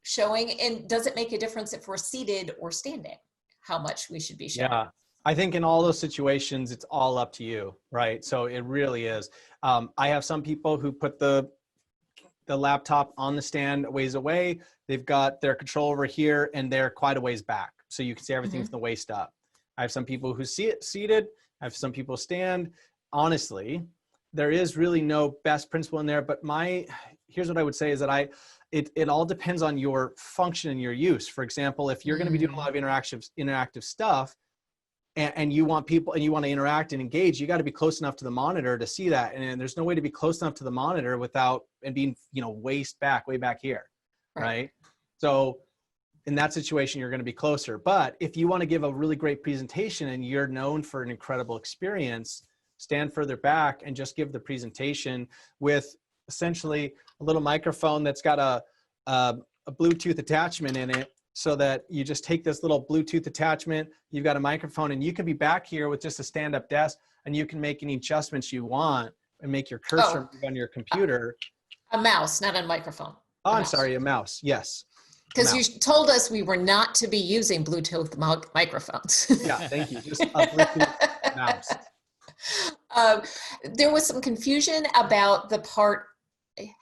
showing? And does it make a difference if we're seated or standing, how much we should be showing? Yeah, I think in all those situations, it's all up to you, right? So it really is. I have some people who put the laptop on the stand a ways away. They've got their control over here and they're quite a ways back. So you can see everything from the waist up. I have some people who see it seated. I have some people stand. Honestly, there is really no best principle in there, but here's what I would say is that it all depends on your function and your use. For example, if you're going to be doing a lot of interactive stuff and you want people and you want to interact and engage, you got to be close enough to the monitor to see that. And there's no way to be close enough to the monitor without and being, you know, way back here. Right. So in that situation, you're going to be closer. But if you want to give a really great presentation and you're known for an incredible experience, stand further back and just give the presentation with essentially a little microphone that's got a Bluetooth attachment in it, so that you just take this little Bluetooth attachment, you've got a microphone, and you can be back here with just a stand-up desk, and you can make any adjustments you want and make your cursor move on your computer. A mouse, not a microphone. Oh, I'm sorry, a mouse. Yes. Because you told us we were not to be using Bluetooth microphones. Yeah, thank you. Just a Bluetooth mouse. There was some confusion about the part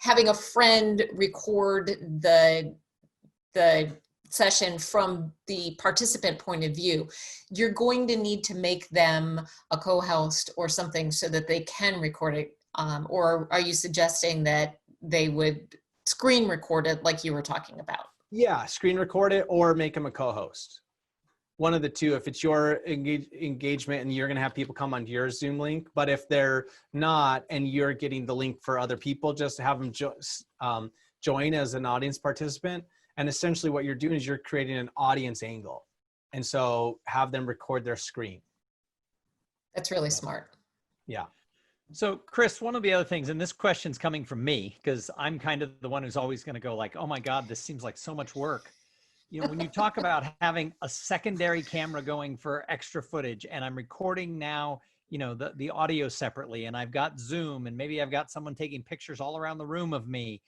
having a friend record the session from the participant point of view. You're going to need to make them a co-host or something so that they can record it. Or are you suggesting that they would screen record it like you were talking about? Yeah, screen record it or make them a co-host. One of the two, if it's your engagement and you're going to have people come onto your Zoom link. But if they're not and you're getting the link for other people, just have them join as an audience participant. And essentially what you're doing is you're creating an audience angle. And so have them record their screen. That's really smart. Yeah. So Chris, one of the other things, and this question's coming from me because I'm kind of the one who's always going to go like, oh my God, this seems like so much work. You know, when you talk about having a secondary camera going for extra footage, and I'm recording now, you know, the audio separately, and I've got Zoom, and maybe I've got someone taking pictures all around the room of me.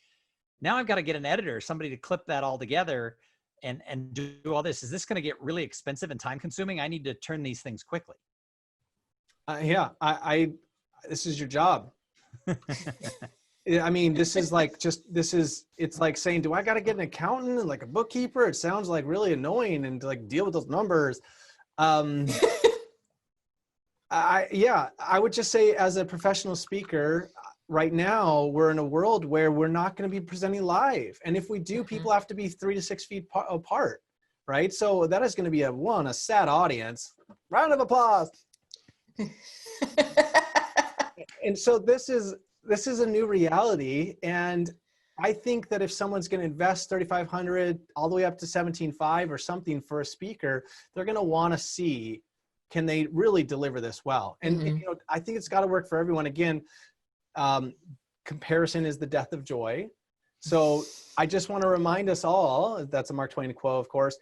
Now I've got to get an editor, somebody to clip that all together and do all this. Is this going to get really expensive and time consuming? I need to turn these things quickly. Yeah, this is your job. I mean, this is like it's like saying, do I got to get an accountant and like a bookkeeper? It sounds like really annoying and to like deal with those numbers. I would just say as a professional speaker, right now we're in a world where we're not going to be presenting live. And if we do, people have to be 3 to 6 feet apart, right? So that is going to be a sad audience. Round of applause. And so this is a new reality. And I think that if someone's going to invest $3,500 all the way up to $17,500 or something for a speaker, they're going to want to see, can they really deliver this well? And you know, I think it's got to work for everyone. Again, comparison is the death of joy. So I just want to remind us all, that's a Mark Twain quote, of course,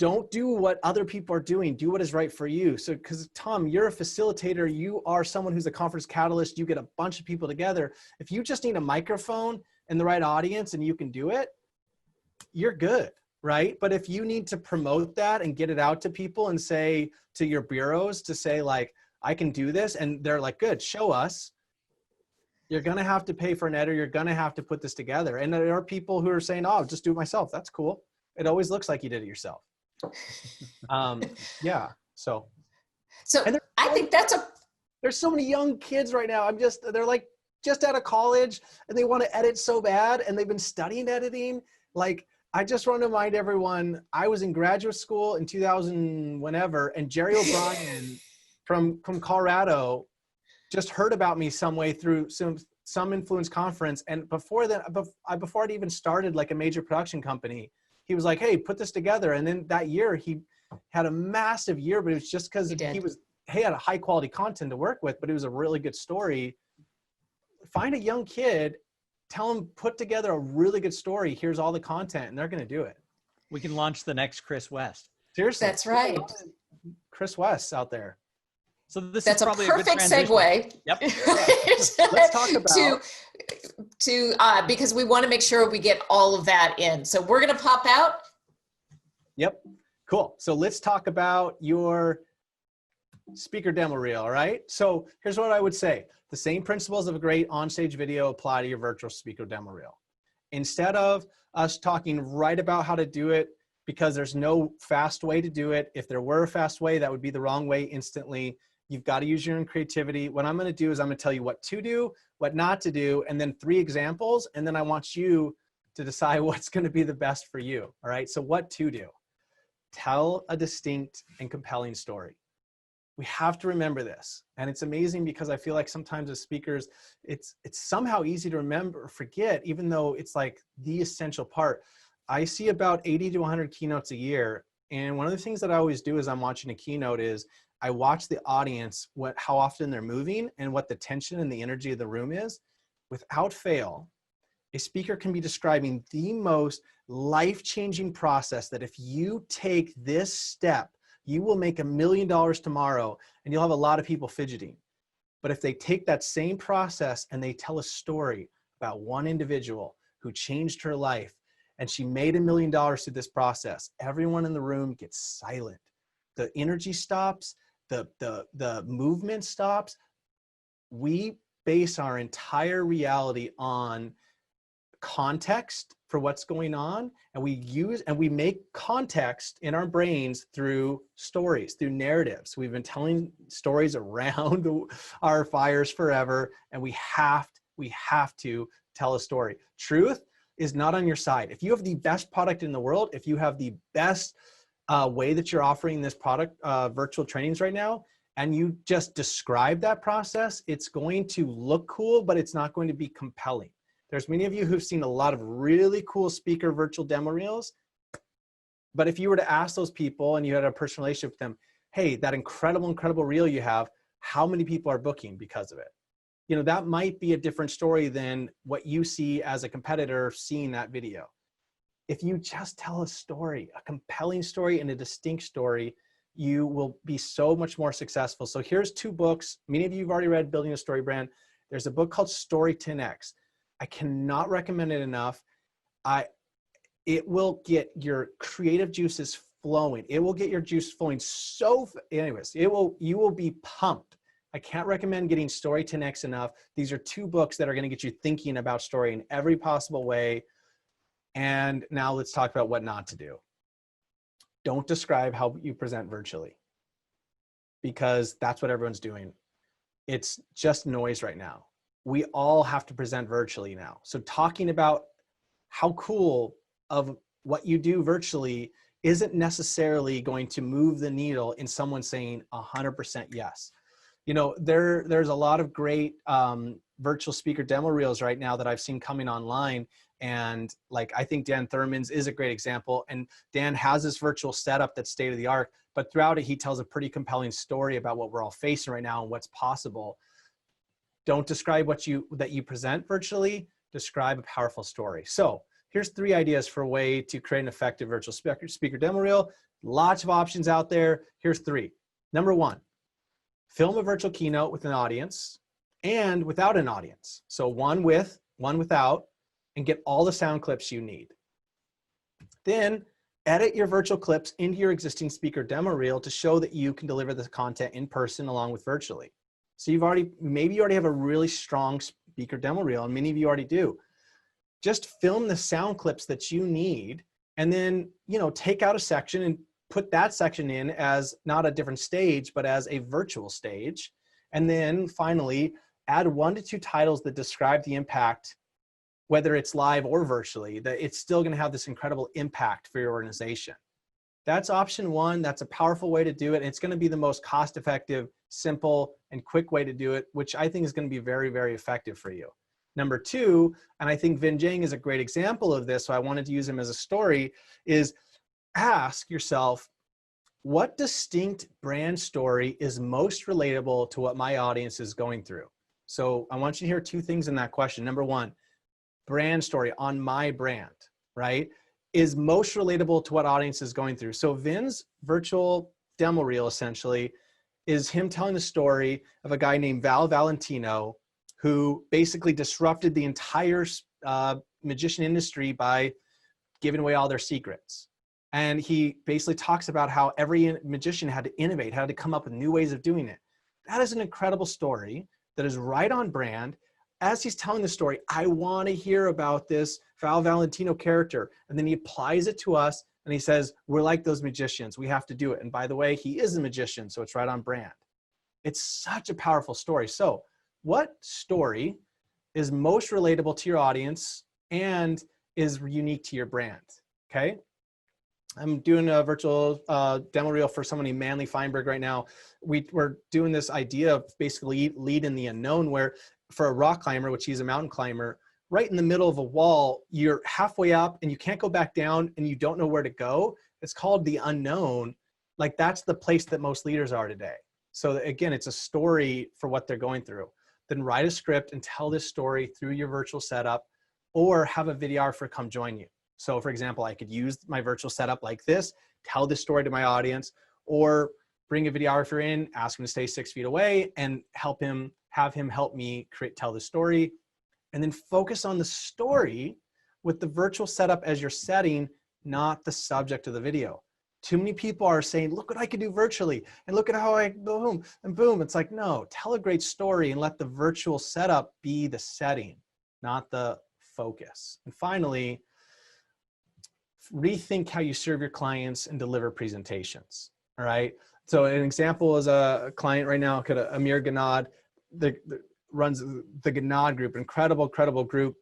don't do what other people are doing. Do what is right for you. So, because Tom, you're a facilitator. You are someone who's a conference catalyst. You get a bunch of people together. If you just need a microphone and the right audience and you can do it, you're good, right? But if you need to promote that and get it out to people and say to your bureaus to say like, I can do this. And they're like, good, show us. You're going to have to pay for an editor. You're going to have to put this together. And there are people who are saying, oh, I'll just do it myself. That's cool. It always looks like you did it yourself. Yeah. So I think there's so many young kids right now. They're like just out of college and they want to edit so bad. And they've been studying editing. Like, I just want to remind everyone, I was in graduate school in 2000, whenever, and Jerry O'Brien from Colorado just heard about me some way through some influence conference. And before that, before I'd even started like a major production company, he was like, hey, put this together. And then that year he had a massive year, but it was just because he had a high quality content to work with, but it was a really good story. Find a young kid, tell them, put together a really good story. Here's all the content, and they're going to do it. We can launch the next Chris West. Seriously. That's right. Chris West out there. So this That's is probably a perfect a good transition. segue. Yep. Let's talk about because we want to make sure we get all of that in. So we're going to pop out. Yep. Cool. So let's talk about your speaker demo reel. All right. So here's what I would say. The same principles of a great onstage video apply to your virtual speaker demo reel. Instead of us talking right about how to do it, because there's no fast way to do it. If there were a fast way, that would be the wrong way instantly. You've got to use your own creativity. What I'm going to do is I'm going to tell you what to do, what not to do, and then 3 examples. And then I want you to decide what's going to be the best for you. All right. So what to do? Tell a distinct and compelling story. We have to remember this. And it's amazing because I feel like sometimes as speakers, it's somehow easy to remember or forget, even though it's like the essential part. I see about 80 to 100 keynotes a year. And one of the things that I always do as I'm watching a keynote is I watch the audience, how often they're moving and what the tension and the energy of the room is. Without fail, a speaker can be describing the most life-changing process that if you take this step, you will make $1 million tomorrow and you'll have a lot of people fidgeting. But if they take that same process and they tell a story about one individual who changed her life and she made $1 million through this process, everyone in the room gets silent. The energy stops, the movement stops. We base our entire reality on context for what's going on, and we make context in our brains through stories, through narratives. We've been telling stories around our fires forever, and we have to tell a story. Truth is not on your side. If you have the best product in the world, if you have the best way that you're offering this product, virtual trainings right now, and you just describe that process, it's going to look cool, but it's not going to be compelling. There's many of you who've seen a lot of really cool speaker virtual demo reels, but if you were to ask those people and you had a personal relationship with them, hey, that incredible reel you have, how many people are booking because of it. You know, that might be a different story than what you see as a competitor seeing that video. If you just tell a story, a compelling story and a distinct story, you will be so much more successful. So here's 2 books. Many of you have already read Building a Story Brand. There's a book called Story 10X. I cannot recommend it enough. It will get your creative juices flowing. It will get your juice flowing anyways, you will be pumped. I can't recommend getting Story 10X enough. These are 2 books that are going to get you thinking about story in every possible way. And now let's talk about what not to do. Don't describe how you present virtually, because that's what everyone's doing. It's just noise right now. We all have to present virtually now. So talking about how cool of what you do virtually isn't necessarily going to move the needle in someone saying 100% yes. You know, there's a lot of great virtual speaker demo reels right now that I've seen coming online. And like, I think Dan Thurman's is a great example. And Dan has this virtual setup that's state of the art, but throughout it, he tells a pretty compelling story about what we're all facing right now and what's possible. Don't describe that you present virtually, describe a powerful story. So here's 3 ideas for a way to create an effective virtual speaker demo reel. Lots of options out there. Here's 3. Number 1, film a virtual keynote with an audience and without an audience. So one with, one without, and get all the sound clips you need. Then edit your virtual clips into your existing speaker demo reel to show that you can deliver the content in person along with virtually. So maybe you already have a really strong speaker demo reel, and many of you already do. Just film the sound clips that you need, and then, you know, take out a section and put that section in as not a different stage, but as a virtual stage. And then finally, add 1 to 2 titles that describe the impact, whether it's live or virtually, that it's still going to have this incredible impact for your organization. That's option 1. That's a powerful way to do it. And it's going to be the most cost-effective, simple, and quick way to do it, which I think is going to be very, very effective for you. Number 2, and I think Vin Jang is a great example of this, so I wanted to use him as a story, is ask yourself, what distinct brand story is most relatable to what my audience is going through? So I want you to hear 2 things in that question. Number 1, brand story on my brand, right, is most relatable to what audience is going through. So Vin's virtual demo reel essentially is him telling the story of a guy named Val Valentino who basically disrupted the entire magician industry by giving away all their secrets. And he basically talks about how every magician had to innovate, had to come up with new ways of doing it. That is an incredible story that is right on brand. As he's telling the story, I want to hear about this Val Valentino character. And then he applies it to us and he says, we're like those magicians. We have to do it. And by the way, he is a magician, so it's right on brand. It's such a powerful story. So what story is most relatable to your audience and is unique to your brand? Okay. I'm doing a virtual demo reel for someone named Manly Feinberg right now. We're doing this idea of basically lead in the unknown, where for a rock climber, which he's a mountain climber, right in the middle of a wall, you're halfway up and you can't go back down and you don't know where to go. It's called the unknown. Like, that's the place that most leaders are today. So again, it's a story for what they're going through. Then write a script and tell this story through your virtual setup, or have a videographer come join you. So for example, I could use my virtual setup like this, tell this story to my audience, or bring a videographer in, ask him to stay 6 feet away and have him help me tell the story. And then focus on the story with the virtual setup as your setting, not the subject of the video. Too many people are saying, look what I can do virtually, and look at how I boom and boom. It's like, no, tell a great story and let the virtual setup be the setting, not the focus. And finally, rethink how you serve your clients and deliver presentations. All right. So an example is a client right now, Amir Ganad, that runs the Ganad group, incredible group.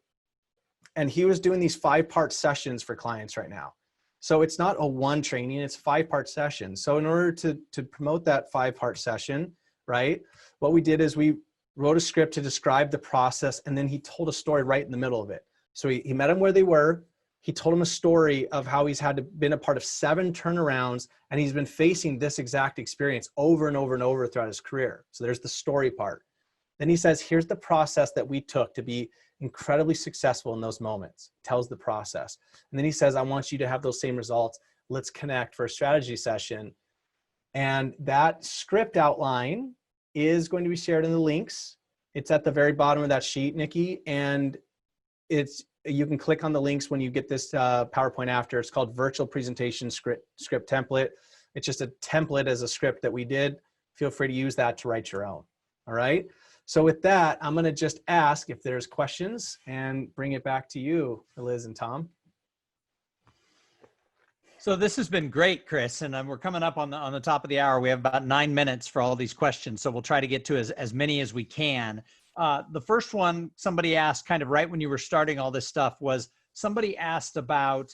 And he was doing these 5-part sessions for clients right now. So it's not a one training, it's 5-part session. So in order to promote that 5-part session, right, what we did is we wrote a script to describe the process, and then he told a story right in the middle of it. So he met them where they were. he told him a story of how he's been a part of 7 turnarounds, and he's been facing this exact experience over and over and over throughout his career. So there's the story part. Then he says, here's the process that we took to be incredibly successful in those moments. Tells the process. And then he says, I want you to have those same results. Let's connect for a strategy session. And that script outline is going to be shared in the links. It's at the very bottom of that sheet, Nikki. And you can click on the links when you get this PowerPoint after. It's called Virtual Presentation Script Template. It's just a template as a script that we did. Feel free to use that to write your own. All right. So with that, I'm going to just ask if there's questions and bring it back to you, Liz and Tom. So this has been great, Chris, and we're coming up on the top of the hour. We have about 9 minutes for all these questions, so we'll try to get to as many as we can. The first one somebody asked kind of right when you were starting all this stuff was somebody asked about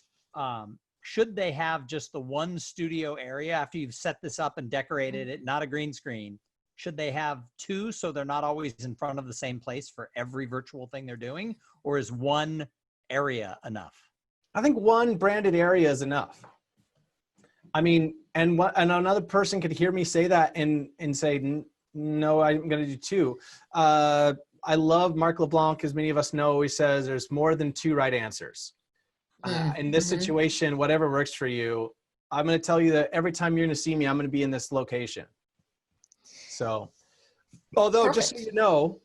should they have just the one studio area after you've set this up and decorated it, not a green screen? Should they have 2 so they're not always in front of the same place for every virtual thing they're doing? Or is one area enough? I think one branded area is enough. I mean, and another person could hear me say that and say, no, I'm going to do 2. I love Mark LeBlanc, as many of us know. He says there's more than 2 right answers. In this situation, whatever works for you, I'm going to tell you that every time you're going to see me, I'm going to be in this location. So, although Perfect. just so you know,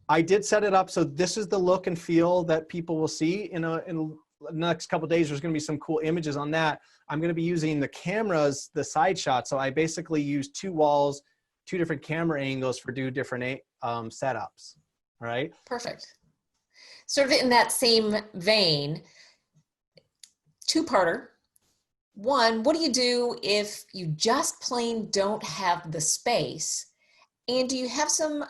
I did set it up so this is the look and feel that people will see in the next couple of days. There's going to be some cool images on that. I'm going to be using the cameras, the side shot. So I basically use 2 walls, 2 different camera angles for different setups. All right. Perfect. Sort of in that same vein, 2-parter. 1, what do you do if you just plain don't have the space? And do you have some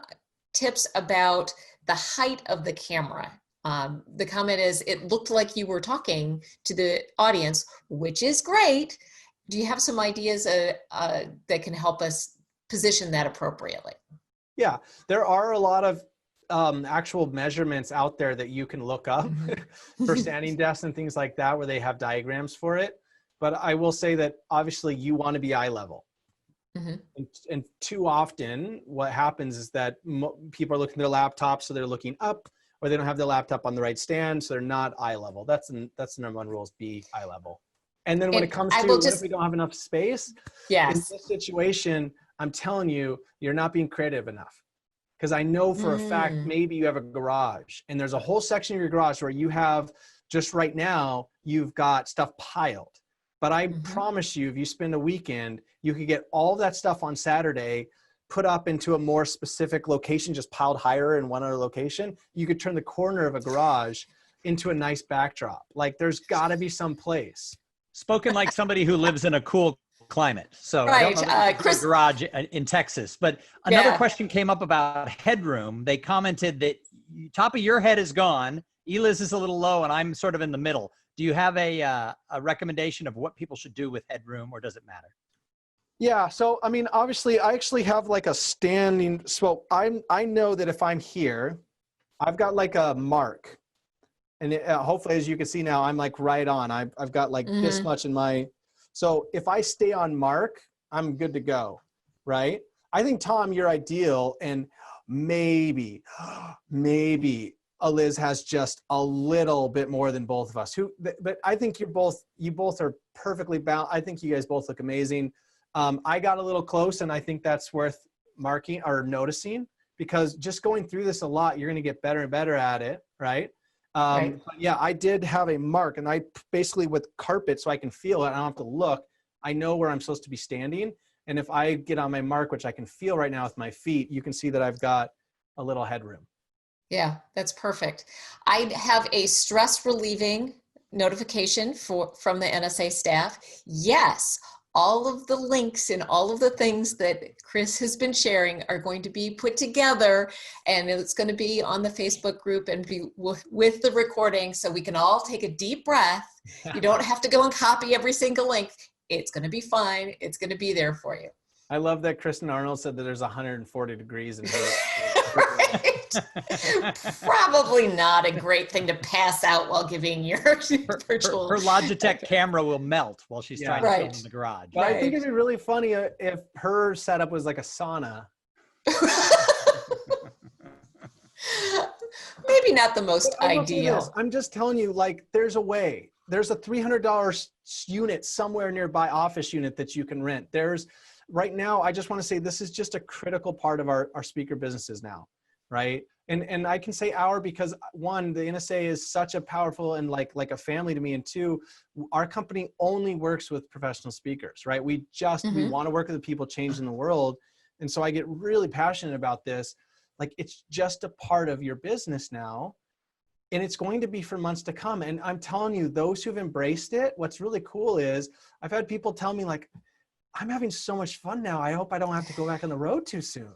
tips about the height of the camera? The comment is, it looked like you were talking to the audience, which is great. Do you have some ideas that can help us position that appropriately? Yeah, there are a lot of actual measurements out there that you can look up for standing desks and things like that, where they have diagrams for it. But I will say that obviously you want to be eye level. And too often what happens is that people are looking at their laptop, so they're looking up, or they don't have their laptop on the right stand, so they're not eye level. That's the number 1 rule, is be eye level. And then when it comes to what if we don't have enough space, in this situation, I'm telling you, you're not being creative enough. Because I know for a fact, maybe you have a garage, and there's a whole section of your garage where you have, just right now, you've got stuff piled. But I promise you, if you spend a weekend, you could get all that stuff on Saturday, put up into a more specific location, just piled higher in one other location. You could turn the corner of a garage into a nice backdrop. Like, there's got to be some place. Spoken like somebody who lives in a cool climate. So Right. I don't know if Chris, garage in Texas. But another question came up about headroom. They commented that top of your head is gone. Eliz is a little low, and I'm sort of in the middle. Do you have a recommendation of what people should do with headroom, or does it matter? Yeah. So, I mean, obviously I actually have like a standing, so I know that if I'm here, I've got like a mark, and hopefully, as you can see now, I'm like right on. I've got like this much in my, so if I stay on mark, I'm good to go. Right. I think, Tom, you're ideal. And maybe Liz has just a little bit more than both of us, but I think you both are perfectly balanced. I think you guys both look amazing. I got a little close, and I think that's worth marking or noticing, because just going through this a lot, you're going to get better and better at it. Right. But yeah, I did have a mark, and I basically, with carpet, so I can feel it. I don't have to look. I know where I'm supposed to be standing. And if I get on my mark, which I can feel right now with my feet, you can see that I've got a little headroom. Yeah, that's perfect. I have a stress relieving notification from the NSA staff. Yes, all of the links and all of the things that Chris has been sharing are going to be put together, and it's going to be on the Facebook group and be with the recording, so we can all take a deep breath. You don't have to go and copy every single link. It's going to be fine. It's going to be there for you. I love that Kristen Arnold said that there's 140 degrees in her. Probably not a great thing to pass out while giving your virtual. Her Logitech camera will melt while she's trying to film Right. in the garage. But I think Right. it'd be really funny if her setup was like a sauna. Maybe not the most But I will say this, ideal. I'm just telling you, like, there's a way. There's a $300 unit somewhere nearby, office unit that you can rent. There's right now, I just want to say this is just a critical part of our speaker businesses now, right? And I can say our because one, the NSA is such a powerful and like a family to me. And two, our company only works with professional speakers, right? We want to work with the people changing the world. And so I get really passionate about this. Like, it's just a part of your business now. And it's going to be for months to come. And I'm telling you, those who've embraced it, what's really cool is I've had people tell me, like, I'm having so much fun now. I hope I don't have to go back on the road too soon.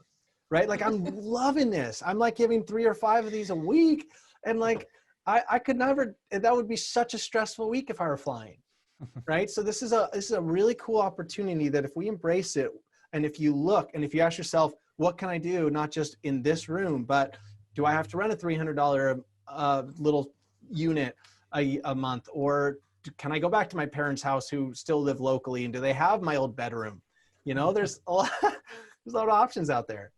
Right? Like, I'm loving this. I'm like giving 3 or 5 of these a week. And like, I could never, that would be such a stressful week if I were flying. Right? So this is a really cool opportunity that if we embrace it, and if you look, and if you ask yourself, what can I do? Not just in this room, but do I have to rent a $300 little unit a month? Or can I go back to my parents' house who still live locally? And do they have my old bedroom? You know, there's a lot of options out there.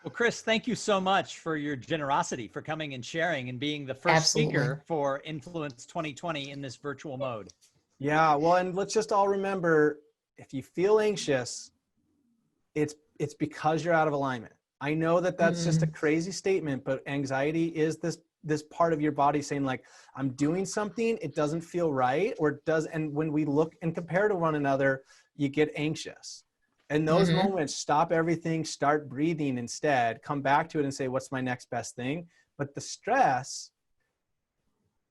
Well, Chris, thank you so much for your generosity, for coming and sharing and being the first speaker for Influence 2020 in this virtual mode. Yeah, well, and let's just all remember, if you feel anxious, it's because you're out of alignment. I know that that's just a crazy statement, but anxiety is this part of your body saying, like, I'm doing something, it doesn't feel right, or it does. And when we look and compare to one another, you get anxious. And those moments, stop everything, start breathing instead, come back to it and say, what's my next best thing? But the stress,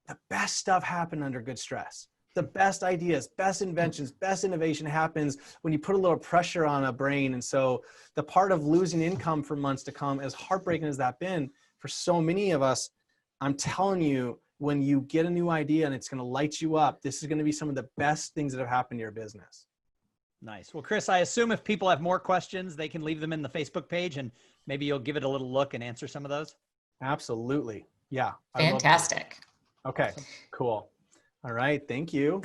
the best stuff happened under good stress. The best ideas, best inventions, best innovation happens when you put a little pressure on a brain. And so the part of losing income for months to come, as heartbreaking as that been for so many of us, I'm telling you, when you get a new idea and it's going to light you up, this is going to be some of the best things that have happened to your business. Nice. Well, Chris, I assume if people have more questions, they can leave them in the Facebook page, and maybe you'll give it a little look and answer some of those. Absolutely. Yeah. Fantastic. Okay, cool. All right. Thank you.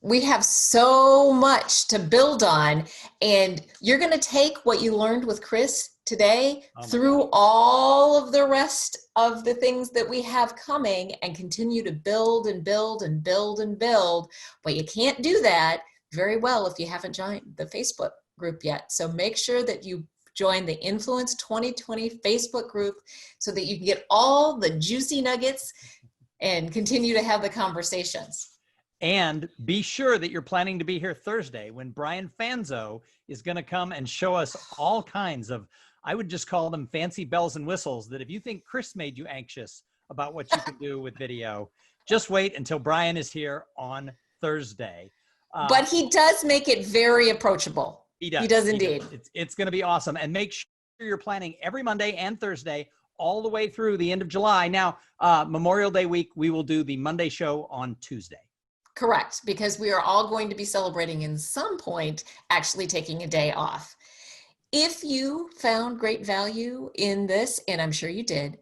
We have so much to build on, and you're going to take what you learned with Chris today through all of the rest of the things that we have coming and continue to build and build and build and build. But you can't do that very well if you haven't joined the Facebook group yet. So make sure that you join the Influence 2020 Facebook group so that you can get all the juicy nuggets and continue to have the conversations. And be sure that you're planning to be here Thursday when Brian Fanzo is going to come and show us all kinds of, I would just call them fancy bells and whistles, that if you think Chris made you anxious about what you can do with video, just wait until Brian is here on Thursday. But he does make it very approachable. He does. He does indeed. It's going to be awesome. And make sure you're planning every Monday and Thursday all the way through the end of July. Now, Memorial Day week, we will do the Monday show on Tuesday. Correct, because we are all going to be celebrating in some point, actually taking a day off. If you found great value in this, and I'm sure you did,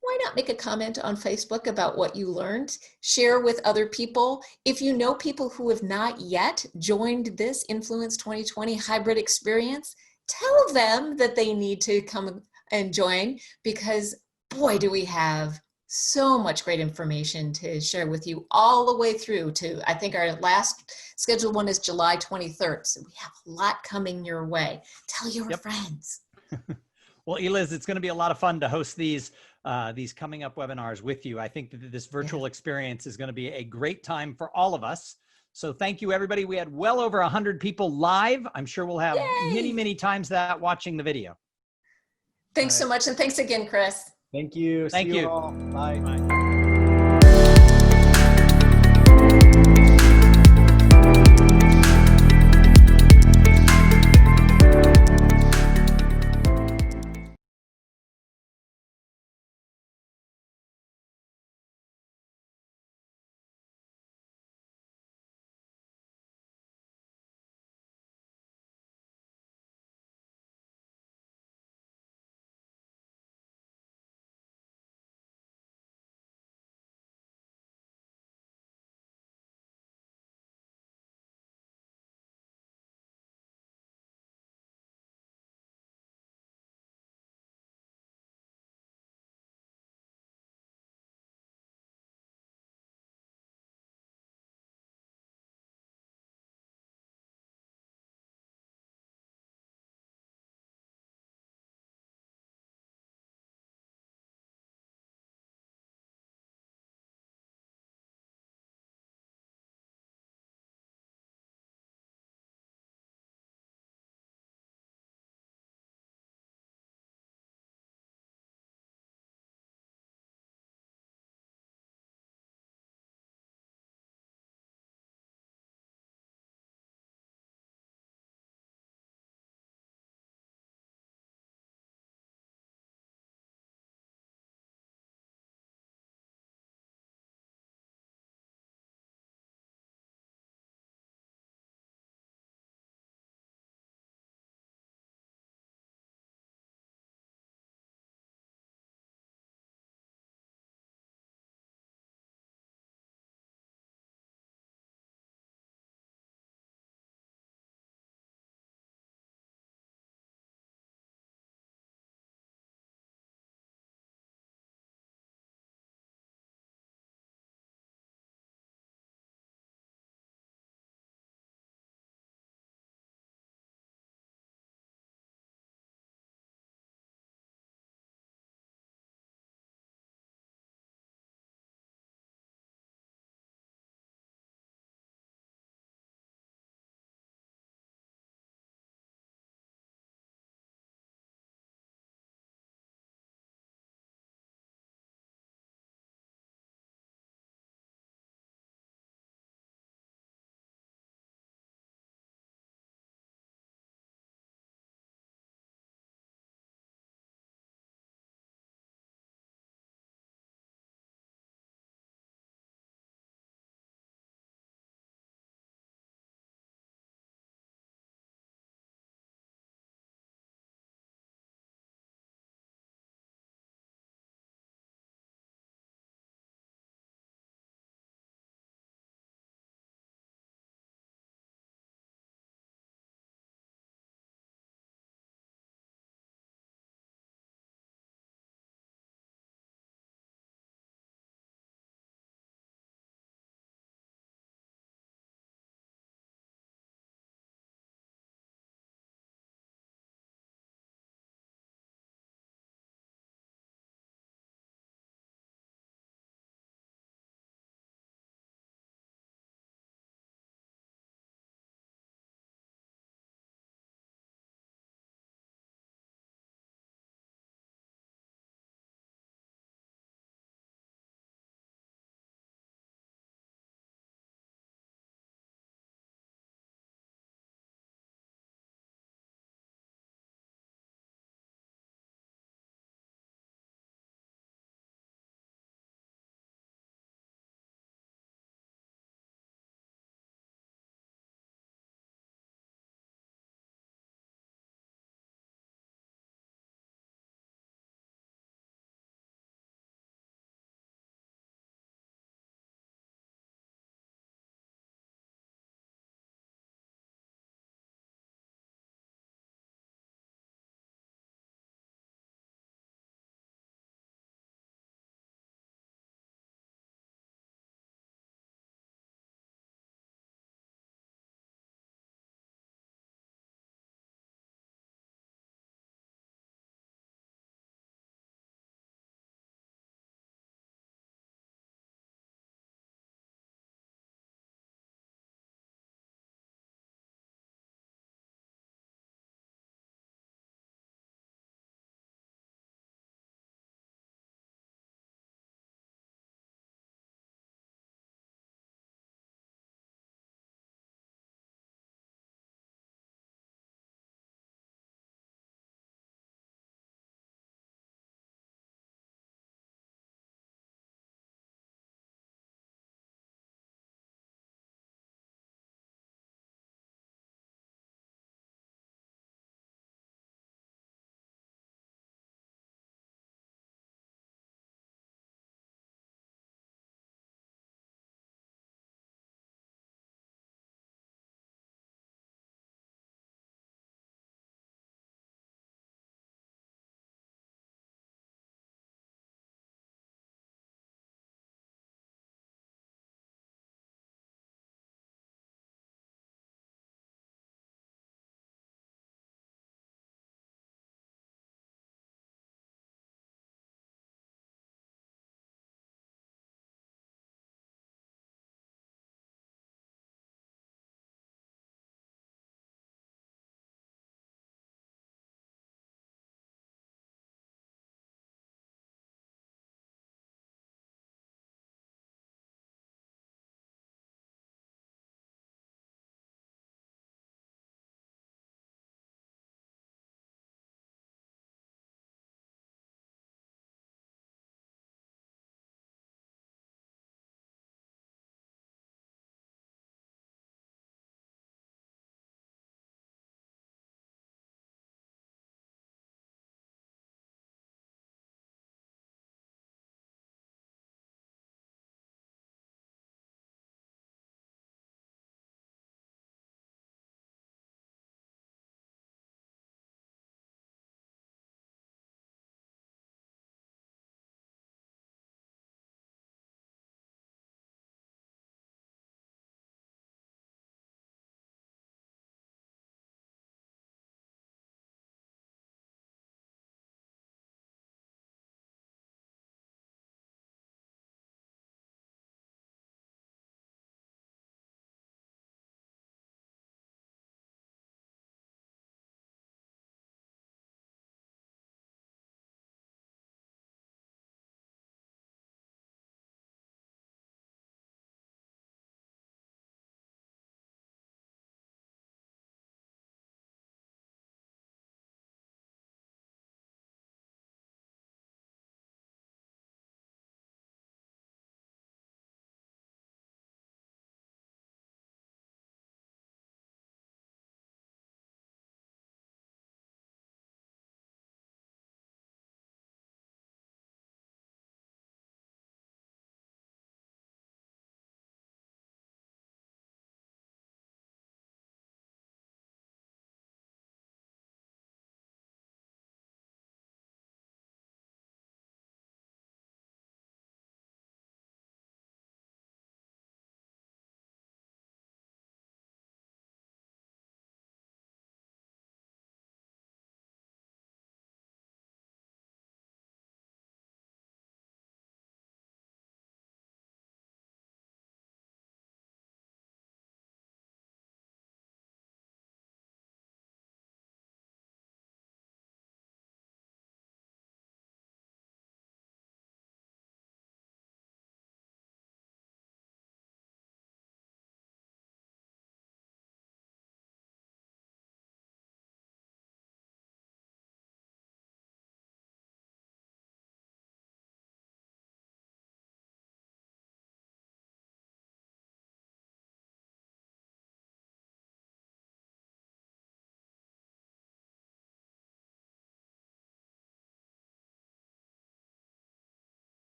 why not make a comment on Facebook about what you learned? Share with other people. If you know people who have not yet joined this Influence 2020 hybrid experience, tell them that they need to come and join, because boy, do we have so much great information to share with you all the way through to, I think our last scheduled one is July 23rd. So we have a lot coming your way. Tell your friends. Well, Eliz, it's going to be a lot of fun to host these coming up webinars with you. I think that this virtual experience is going to be a great time for all of us. So thank you, everybody. We had well over 100 people live. I'm sure we'll have many, many times that watching the video. Thanks so much. And thanks again, Chris. Thank you. Thank you. All. Bye. Bye.